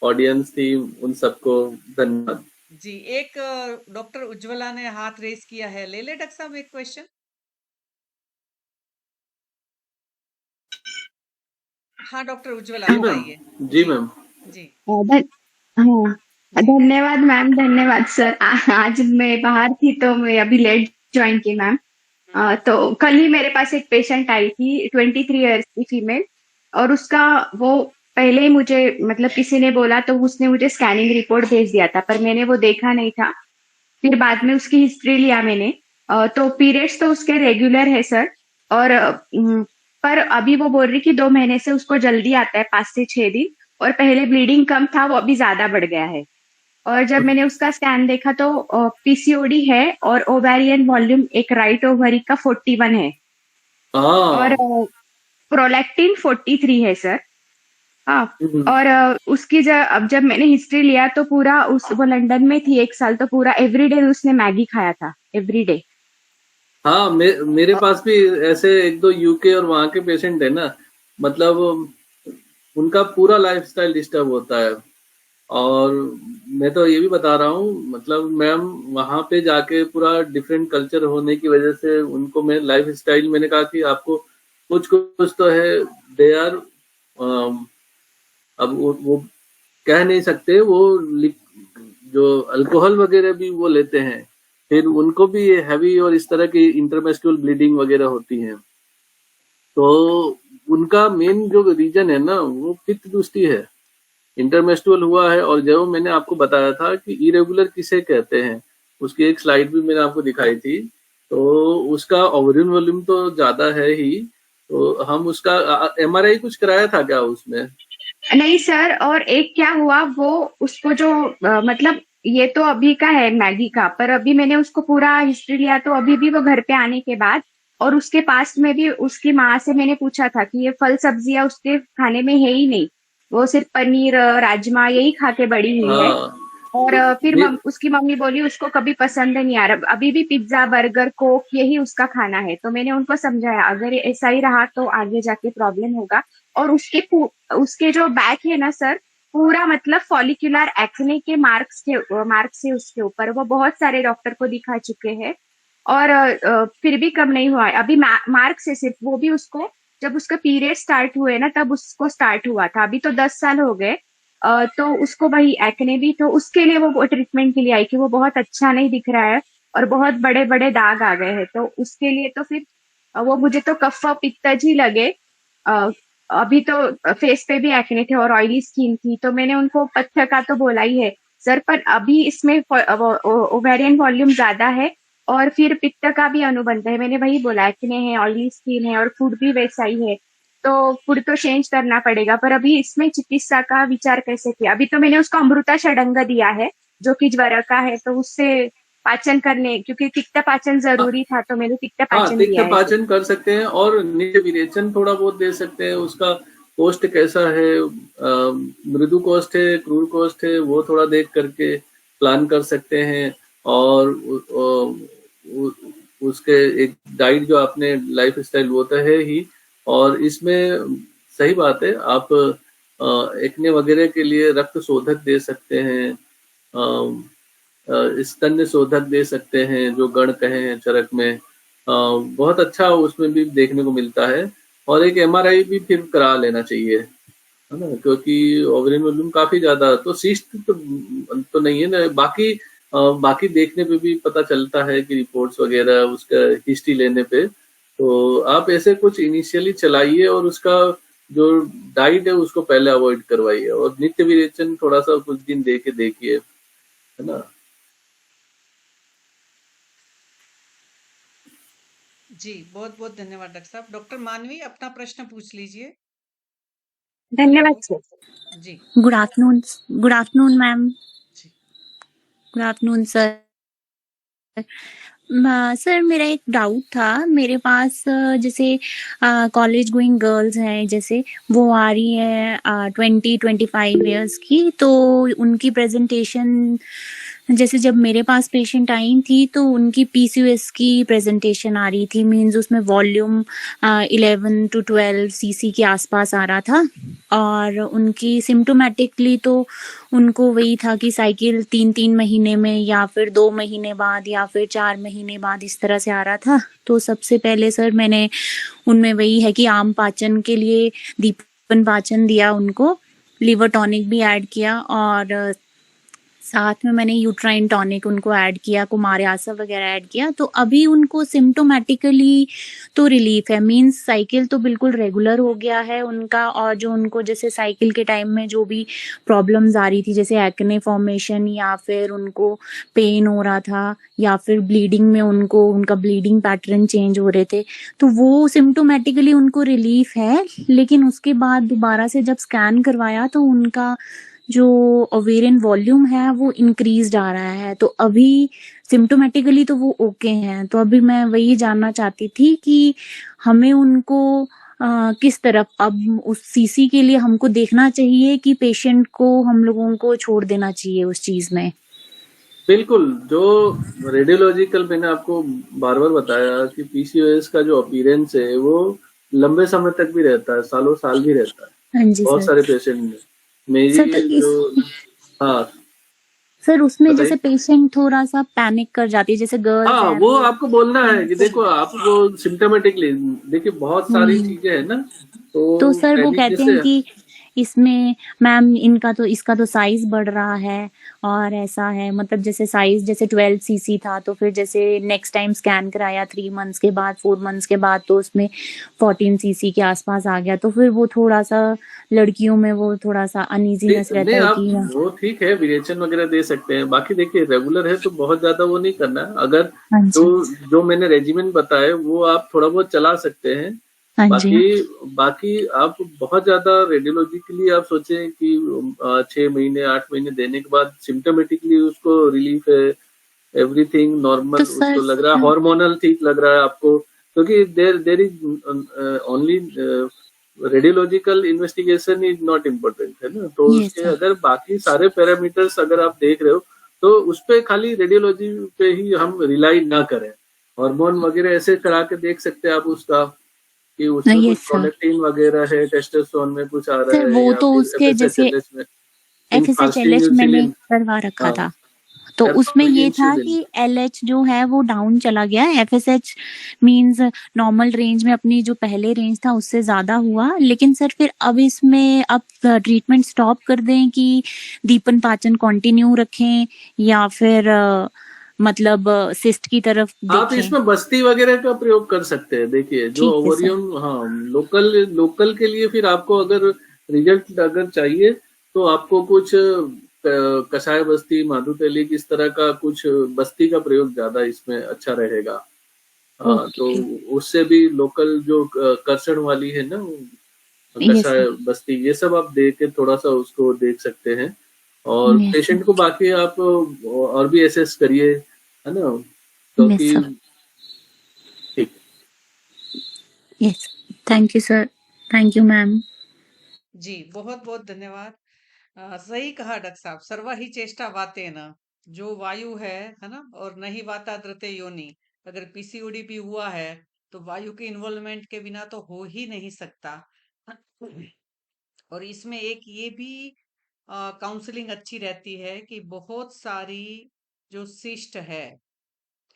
ऑडियंस थी, उन सबको धन्यवाद। जी, एक डॉक्टर उज्ज्वला ने हाथ रेस किया है, ले ले डॉक्टर साहब एक क्वेश्चन। हाँ डॉक्टर उज्ज्वला जी मैम, बताइए। जी जी मैम। जी हाँ, जी धन्यवाद मैम, धन्यवाद सर। आज मैं बाहर थी तो मैं अभी लेट ज्वाइन की मैम। तो कल ही मेरे पास एक पेशेंट आई थी, 23 इयर्स की फीमेल, और उसका वो पहले ही मुझे मतलब किसी ने बोला तो उसने मुझे स्कैनिंग रिपोर्ट भेज दिया था, पर मैंने वो देखा नहीं था। फिर बाद में उसकी हिस्ट्री लिया मैंने। तो पीरियड्स तो उसके रेगुलर है सर, और पर अभी वो बोल रही कि 2 महीने से उसको जल्दी आता है, 5 से 6 दिन, और पहले ब्लीडिंग कम था, वो अभी ज्यादा बढ़ गया है। और जब मैंने उसका स्कैन देखा तो पीसीओडी है, और ओवेरियन वॉल्यूम एक राइट ओवरी का 41 है, और हाँ। प्रोलैक्टिन 43 है सर। हाँ। हम्म। और उसकी अब जब मैंने हिस्ट्री लिया तो पूरा वो लंदन में थी 1 साल, तो पूरा एवरीडे उसने मैगी खाया था, एवरीडे। हाँ, मेरे पास भी ऐसे एक दो यूके और वहां के पेशेंट है ना, मतलब उनका पूरा लाइफस्टाइल डिस्टर्ब होता है। और मैं तो ये भी बता रहा हूँ, मतलब मैम वहां पे जाके पूरा डिफरेंट कल्चर होने की वजह से उनको मैं लाइफ स्टाइल, मैंने कहा कि आपको कुछ कुछ तो है, दे आर, अब वो कह नहीं सकते, वो जो अल्कोहल वगैरह भी वो लेते हैं, फिर उनको भी ये हैवी और इस तरह की इंटरमेस्क्यूल ब्लीडिंग वगैरह होती है। तो उनका मेन जो रीजन है ना, वो पित्त दुष्टि है। इंटरमेस्टुअल हुआ है। और जो मैंने आपको बताया था कि इरेगुलर किसे कहते हैं, उसकी एक स्लाइड भी मैंने आपको दिखाई थी। तो उसका ओवरियन वॉल्यूम तो ज्यादा है ही, तो हम उसका एमआरआई कुछ कराया था क्या उसमें? नहीं सर, और एक क्या हुआ, वो उसको जो मतलब ये तो अभी का है मैगी का, पर अभी मैंने उसको पूरा हिस्ट्री लिया तो अभी भी वो घर पे आने के बाद और उसके पास में भी उसकी माँ से मैंने पूछा था कि ये फल सब्जियां उसके खाने में है ही नहीं, वो सिर्फ पनीर राजमा यही खा के बड़ी हुई है। हाँ और फिर ये उसकी मम्मी बोली उसको कभी पसंद नहीं आ रहा, अभी भी पिज्जा बर्गर कोक यही उसका खाना है। तो मैंने उनको समझाया अगर ये ऐसा ही रहा तो आगे जाके प्रॉब्लम होगा। और उसके जो बैक है ना सर, पूरा मतलब फॉलिक्यूलर एक्ने के मार्क्स है उसके ऊपर। वो बहुत सारे डॉक्टर को दिखा चुके हैं और फिर भी कम नहीं हुआ है। अभी मार्क्स है सिर्फ, वो भी उसको जब उसका पीरियड स्टार्ट हुए ना तब उसको स्टार्ट हुआ था, अभी तो 10 साल हो गए। तो उसको वही एक्ने भी, तो उसके लिए वो ट्रीटमेंट के लिए आई कि वो बहुत अच्छा नहीं दिख रहा है और बहुत बड़े बड़े दाग आ गए हैं। तो उसके लिए तो फिर वो मुझे तो कफ पित्तज ही लगे। अ, अभी तो फेस पे भी एक्ने थे और ऑयली स्किन थी, तो मैंने उनको पथ्य का तो बोला ही है सर, पर अभी इसमें ओवेरियन वॉल्यूम ज्यादा है और फिर पित्त का भी अनुबंध है। मैंने वही बोला एक्ने है, ऑयली स्किन है और फूड भी वैसा ही है, तो फूड तो चेंज करना पड़ेगा। पर अभी इसमें चिकित्सा का विचार कैसे किया? अभी तो मैंने उसको अमृता षडंग दिया है जो कि ज्वर का है, तो उससे पाचन करने, क्योंकि पित्त पाचन जरूरी था, तो मैंने पित्त हाँ, पाचन तिक्त दिया है। पाचन कर सकते हैं और नित्य विरेचन थोड़ा बहुत दे सकते हैं। उसका कोष्ठ कैसा है, मृदु कोष्ठ है, क्रूर कोष्ठ है, वो थोड़ा देख करके प्लान कर सकते हैं। और उसके एक डाइट जो आपने लाइफ स्टाइल वो तो है ही। और इसमें सही बात है, आप एक्ने वगैरह के लिए रक्त शोधक दे सकते हैं, स्तन्य शोधक दे सकते हैं जो गण कहे हैं चरक में, बहुत अच्छा उसमें भी देखने को मिलता है। और एक एमआरआई भी फिर करा लेना चाहिए, है ना, क्योंकि ओवरियन वॉल्यूम काफी ज्यादा, तो सिस्ट तो नहीं है ना। बाकी देखने पे भी पता चलता है कि रिपोर्ट्स वगैरह उसका हिस्ट्री लेने पे। तो आप ऐसे कुछ इनिशियली चलाइए और उसका जो डाइट है उसको पहले अवॉइड करवाइए और नित्य विरेचन थोड़ा सा कुछ दिन दे के देखिए, है ना। जी, बहुत बहुत धन्यवाद डॉक्टर साहब। डॉक्टर मानवी अपना प्रश्न पूछ लीजिए। धन्यवाद सर। जी गुड आफ्टरनून मैम। जी गुड आफ्टरनून सर। सर मेरा एक डाउट था, मेरे पास जैसे कॉलेज गोइंग गर्ल्स हैं, जैसे वो आ रही है 20-25 इयर्स की, तो उनकी प्रेजेंटेशन, जैसे जब मेरे पास पेशेंट आई थी तो उनकी पीसीओएस की प्रेजेंटेशन आ रही थी, मींस उसमें वॉल्यूम 11 to 12 सीसी के आसपास आ रहा था। और उनकी सिम्टोमेटिकली तो उनको वही था कि साइकिल 3-3 महीने में या फिर 2 महीने बाद या फिर 4 महीने बाद इस तरह से आ रहा था। तो सबसे पहले सर मैंने उनमें वही है कि आम पाचन के लिए दीपन पाचन दिया उनको, लिवर टॉनिक भी ऐड किया और साथ में मैंने यूट्राइन टॉनिक उनको ऐड किया, कुमारयासा वगैरह ऐड किया। तो अभी उनको सिम्टोमेटिकली तो रिलीफ है, मींस साइकिल तो बिल्कुल रेगुलर हो गया है उनका। और जो उनको जैसे साइकिल के टाइम में जो भी प्रॉब्लम्स आ रही थी, जैसे एक्ने फॉर्मेशन या फिर उनको पेन हो रहा था या फिर ब्लीडिंग में उनका ब्लीडिंग पैटर्न चेंज हो रहे थे, तो वो सिम्टोमेटिकली उनको रिलीफ है। लेकिन उसके बाद दोबारा से जब स्कैन करवाया तो उनका जो ओवेरियन वॉल्यूम है वो इंक्रीज आ रहा है। तो अभी सिम्टोमेटिकली तो वो ओके हैं। तो अभी मैं वही जानना चाहती थी कि हमें उनको किस तरफ, अब उस सीसी के लिए हमको देखना चाहिए कि पेशेंट को हम लोगों को छोड़ देना चाहिए उस चीज में? बिल्कुल, जो रेडियोलॉजिकल मैंने आपको बार बार बताया कि पीसीओएस का जो अपीयरेंस है वो लंबे समय तक भी रहता है, सालों साल भी रहता है। हाँ जी बहुत सर। सारे पेशेंट में मेरी सर तो जो हाँ सर उसमें बताइए। जैसे पेशेंट थोड़ा सा पैनिक कर जाती है, जैसे गर्ल्स हाँ, हैं वो आपको बोलना है कि देखो आप वो सिम्टोमेटिकली देखिए बहुत सारी चीजें है ना, तो तो सर वो पैनिक कहते जैसे हैं कि इसमें मैम इनका तो इसका तो साइज बढ़ रहा है और ऐसा है, मतलब जैसे साइज जैसे 12 सीसी था तो फिर जैसे नेक्स्ट टाइम स्कैन कराया 3 मंथ्स के बाद 4 मंथ्स के बाद तो उसमें 14 सीसी के आसपास आ गया, तो फिर वो थोड़ा सा लड़कियों में वो थोड़ा सा अनईजीनेस रहता नहीं है आप कि वो ठीक है, वेरिएशन वगैरह दे सकते हैं। बाकी देखिए रेगुलर है तो बहुत ज्यादा वो नहीं करना है। अगर हाँ जो जी, जो मैंने रेजिमेंट बताए वो आप थोड़ा बहुत चला सकते हैं। हाँ जी, बाकी बाकी आप बहुत ज्यादा रेडियोलॉजी के लिए आप सोचें कि 6 महीने 8 महीने देने के बाद सिम्टोमेटिकली उसको रिलीफ है, एवरीथिंग नॉर्मल तो सर उसको लग रहा है, हार्मोनल ठीक लग रहा है आपको, क्योंकि there there is only radiological investigation is not important है ना। तो ये उसके सर अगर बाकी सारे पैरामीटर्स अगर आप देख रहे हो तो उस पे खाली रेडियोलॉजी पे ही हम रिलाई ना करें। हार्मोन वगैरह ऐसे करा के देख सकते हैं आप उसका कि उसमें ये कुछ सर प्रोलेक्टिन वगैरह है, टेस्टोस्टेरोन में कुछ आ रहा सर है, वो या तो फिर उसके जैसे एफएसएचएलएच में इन फास्टिंग FSH-LH मैंने इंसुलिन। करवा रखा हाँ, था, तो उसमें एफास्टिंग ये था इंसुलिन। कि LH जो है वो डाउन चला गया, FSH मींस नॉर्मल रेंज में अपनी जो पहले रेंज था उससे ज्यादा हुआ, लेकिन सर फिर अब इसमें अब ट्रीटमेंट स्टॉप कर दें कि दीपन पाचन कंटिन्यू रखें या फिर मतलब सिस्ट की तरफ आप देखें? इसमें बस्ती वगैरह का प्रयोग कर सकते हैं। देखिए जो ठीक है सर। ओवरियम, हाँ, लोकल लोकल के लिए फिर आपको अगर रिजल्ट अगर चाहिए तो आपको कुछ कषाय बस्ती, माधुतैली इस तरह का कुछ बस्ती का प्रयोग ज्यादा इसमें अच्छा रहेगा। हाँ, तो ओके, उससे भी लोकल जो कर्षण वाली है ना ये सर, कषाय बस्ती, ये सब आप दे के थोड़ा सा उसको देख सकते हैं। और ये सर, पेशेंट को बाकी आप और भी एसेस करिए, है ना, यस क्योंकि सर, ठीक। Yes, thank you sir, thank you ma'am. जी, बहुत-बहुत धन्यवाद। सही कहा डॉक्टर साहब, सर्वा ही चेष्टा वातेन। जो वायु है ना? और नहीं वाता द्रते योनि। अगर पीसीओडी भी हुआ है, तो वायु के इन्वॉल्वमेंट के बिना तो हो ही नहीं सकता। और इसमें एक ये भी काउंसलिंग अच्छी रहती है कि बहुत सारी जो सिस्ट है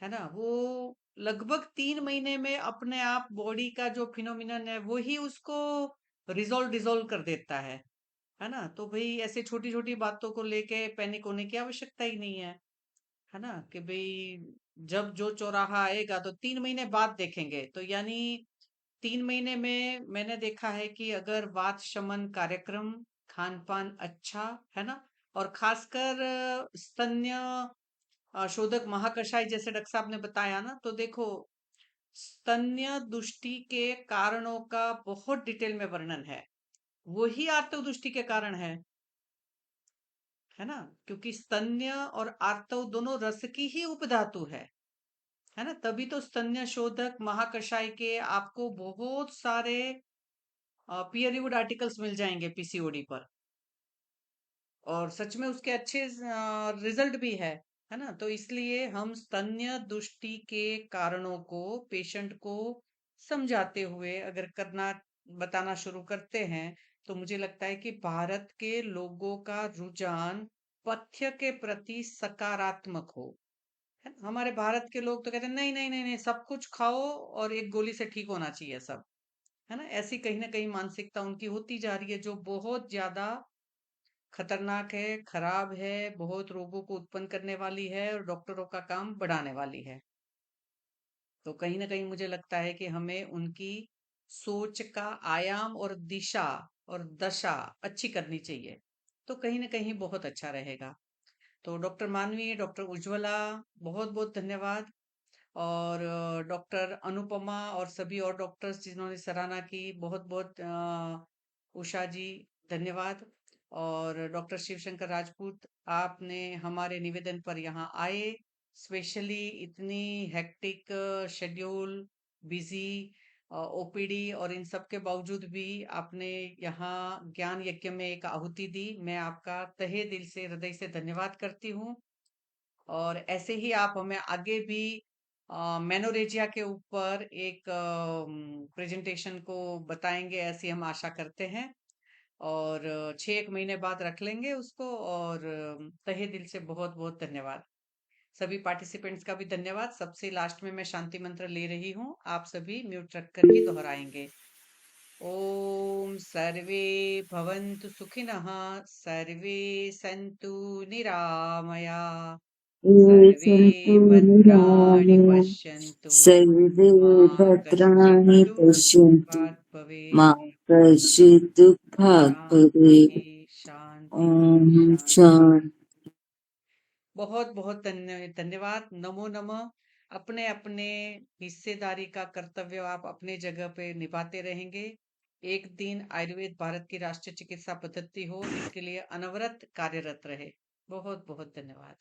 ना? वो लगभग 3 महीने में अपने आप बॉडी का जो फिनोमिनन है, वो ही उसको डिसॉल्व कर देता है ना? तो भई ऐसे छोटी-छोटी बातों को लेके पैनिक होने की आवश्यकता ही नहीं है ना? कि भई जब जो चौराहा आएगा तो 3 महीने बाद देखेंगे। तो यानी 3 महीने में मैंने देखा है कि अगर वात शमन कार्यक्रम, खान-पान अच्छा, है ना? और खासकर स्तन्य शोधक महाकषाय जैसे डॉक्टर साहब ने बताया ना, तो देखो स्तन्य दुष्टि के कारणों का बहुत डिटेल में वर्णन है। वही आर्तव दुष्टि के कारण है ना? क्योंकि स्तन्य और आर्तव दोनों रस की ही उपधातु है ना? तभी तो स्तन्य शोधक महाकषाय के आपको बहुत सारे पीयर रिव्यूड आर्टिकल्स मिल जाएंगे पीसीओडी पर, और सच में उसके अच्छे रिजल्ट भी है ना? तो इसलिए हम स्तन्य दुष्टि के कारणों को पेशेंट को समझाते हुए अगर करना बताना शुरू करते हैं, तो मुझे लगता है कि भारत के लोगों का रुझान पथ्य के प्रति सकारात्मक हो। है ना? हमारे भारत के लोग तो कहते हैं नहीं नहीं नहीं नहीं, सब कुछ खाओ और एक गोली से ठीक होना चाहिए सब, है ना? ऐसी कहीं ना कहीं मानसिकता उनकी होती जा रही है, जो बहुत ज्यादा खतरनाक है, खराब है, बहुत रोगों को उत्पन्न करने वाली है और डॉक्टरों का काम बढ़ाने वाली है। तो कहीं ना कहीं मुझे लगता है कि हमें उनकी सोच का आयाम और दिशा और दशा अच्छी करनी चाहिए, तो कहीं ना कहीं बहुत अच्छा रहेगा। तो डॉक्टर मानवी, डॉक्टर उज्ज्वला, बहुत बहुत धन्यवाद। और डॉक्टर अनुपमा और सभी और डॉक्टर्स जिन्होंने सराहना की, बहुत बहुत उषा जी, धन्यवाद। और डॉक्टर शिवशंकर राजपूत, आपने हमारे निवेदन पर यहाँ आए, स्पेशली इतनी हेक्टिक शेड्यूल, बिजी ओपीडी और इन सब के बावजूद भी आपने यहाँ ज्ञान यज्ञ में एक आहुति दी। मैं आपका तहे दिल से, हृदय से धन्यवाद करती हूँ। और ऐसे ही आप हमें आगे भी मेनोरेजिया के ऊपर एक प्रेजेंटेशन को बताएंगे, ऐसी हम आशा करते हैं। और 6 एक महीने बाद रख लेंगे उसको। और तहे दिल से बहुत बहुत धन्यवाद। सभी पार्टिसिपेंट्स का भी धन्यवाद। सबसे लास्ट में मैं शांति मंत्र ले रही हूँ, आप सभी म्यूट रखकर ही दोहराएंगे। ओम सर्वे भवन्तु सुखिनः, सर्वे सन्तु निरामया, सर्वे भद्राणि पश्यन्तु, सर्वे मा भद्राणि कश्चित् पश्यन्तु दुःखात् भवेत्, मा कश्चित् दुःखात् भवेत्। शान्ति ओम शान्ति। शांति। बहुत बहुत धन्यवाद। नमो नमः। अपने अपने हिस्सेदारी का कर्तव्य आप अपने जगह पे निभाते रहेंगे। एक दिन आयुर्वेद भारत की राष्ट्रीय चिकित्सा पद्धति हो, इसके लिए अनवरत कार्यरत रहे। बहुत बहुत धन्यवाद।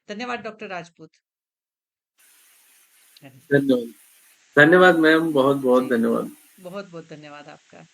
धन्यवाद डॉक्टर राजपूत। धन्यवाद। धन्यवाद मैम, बहुत बहुत जी धन्यवाद। बहुत बहुत धन्यवाद आपका।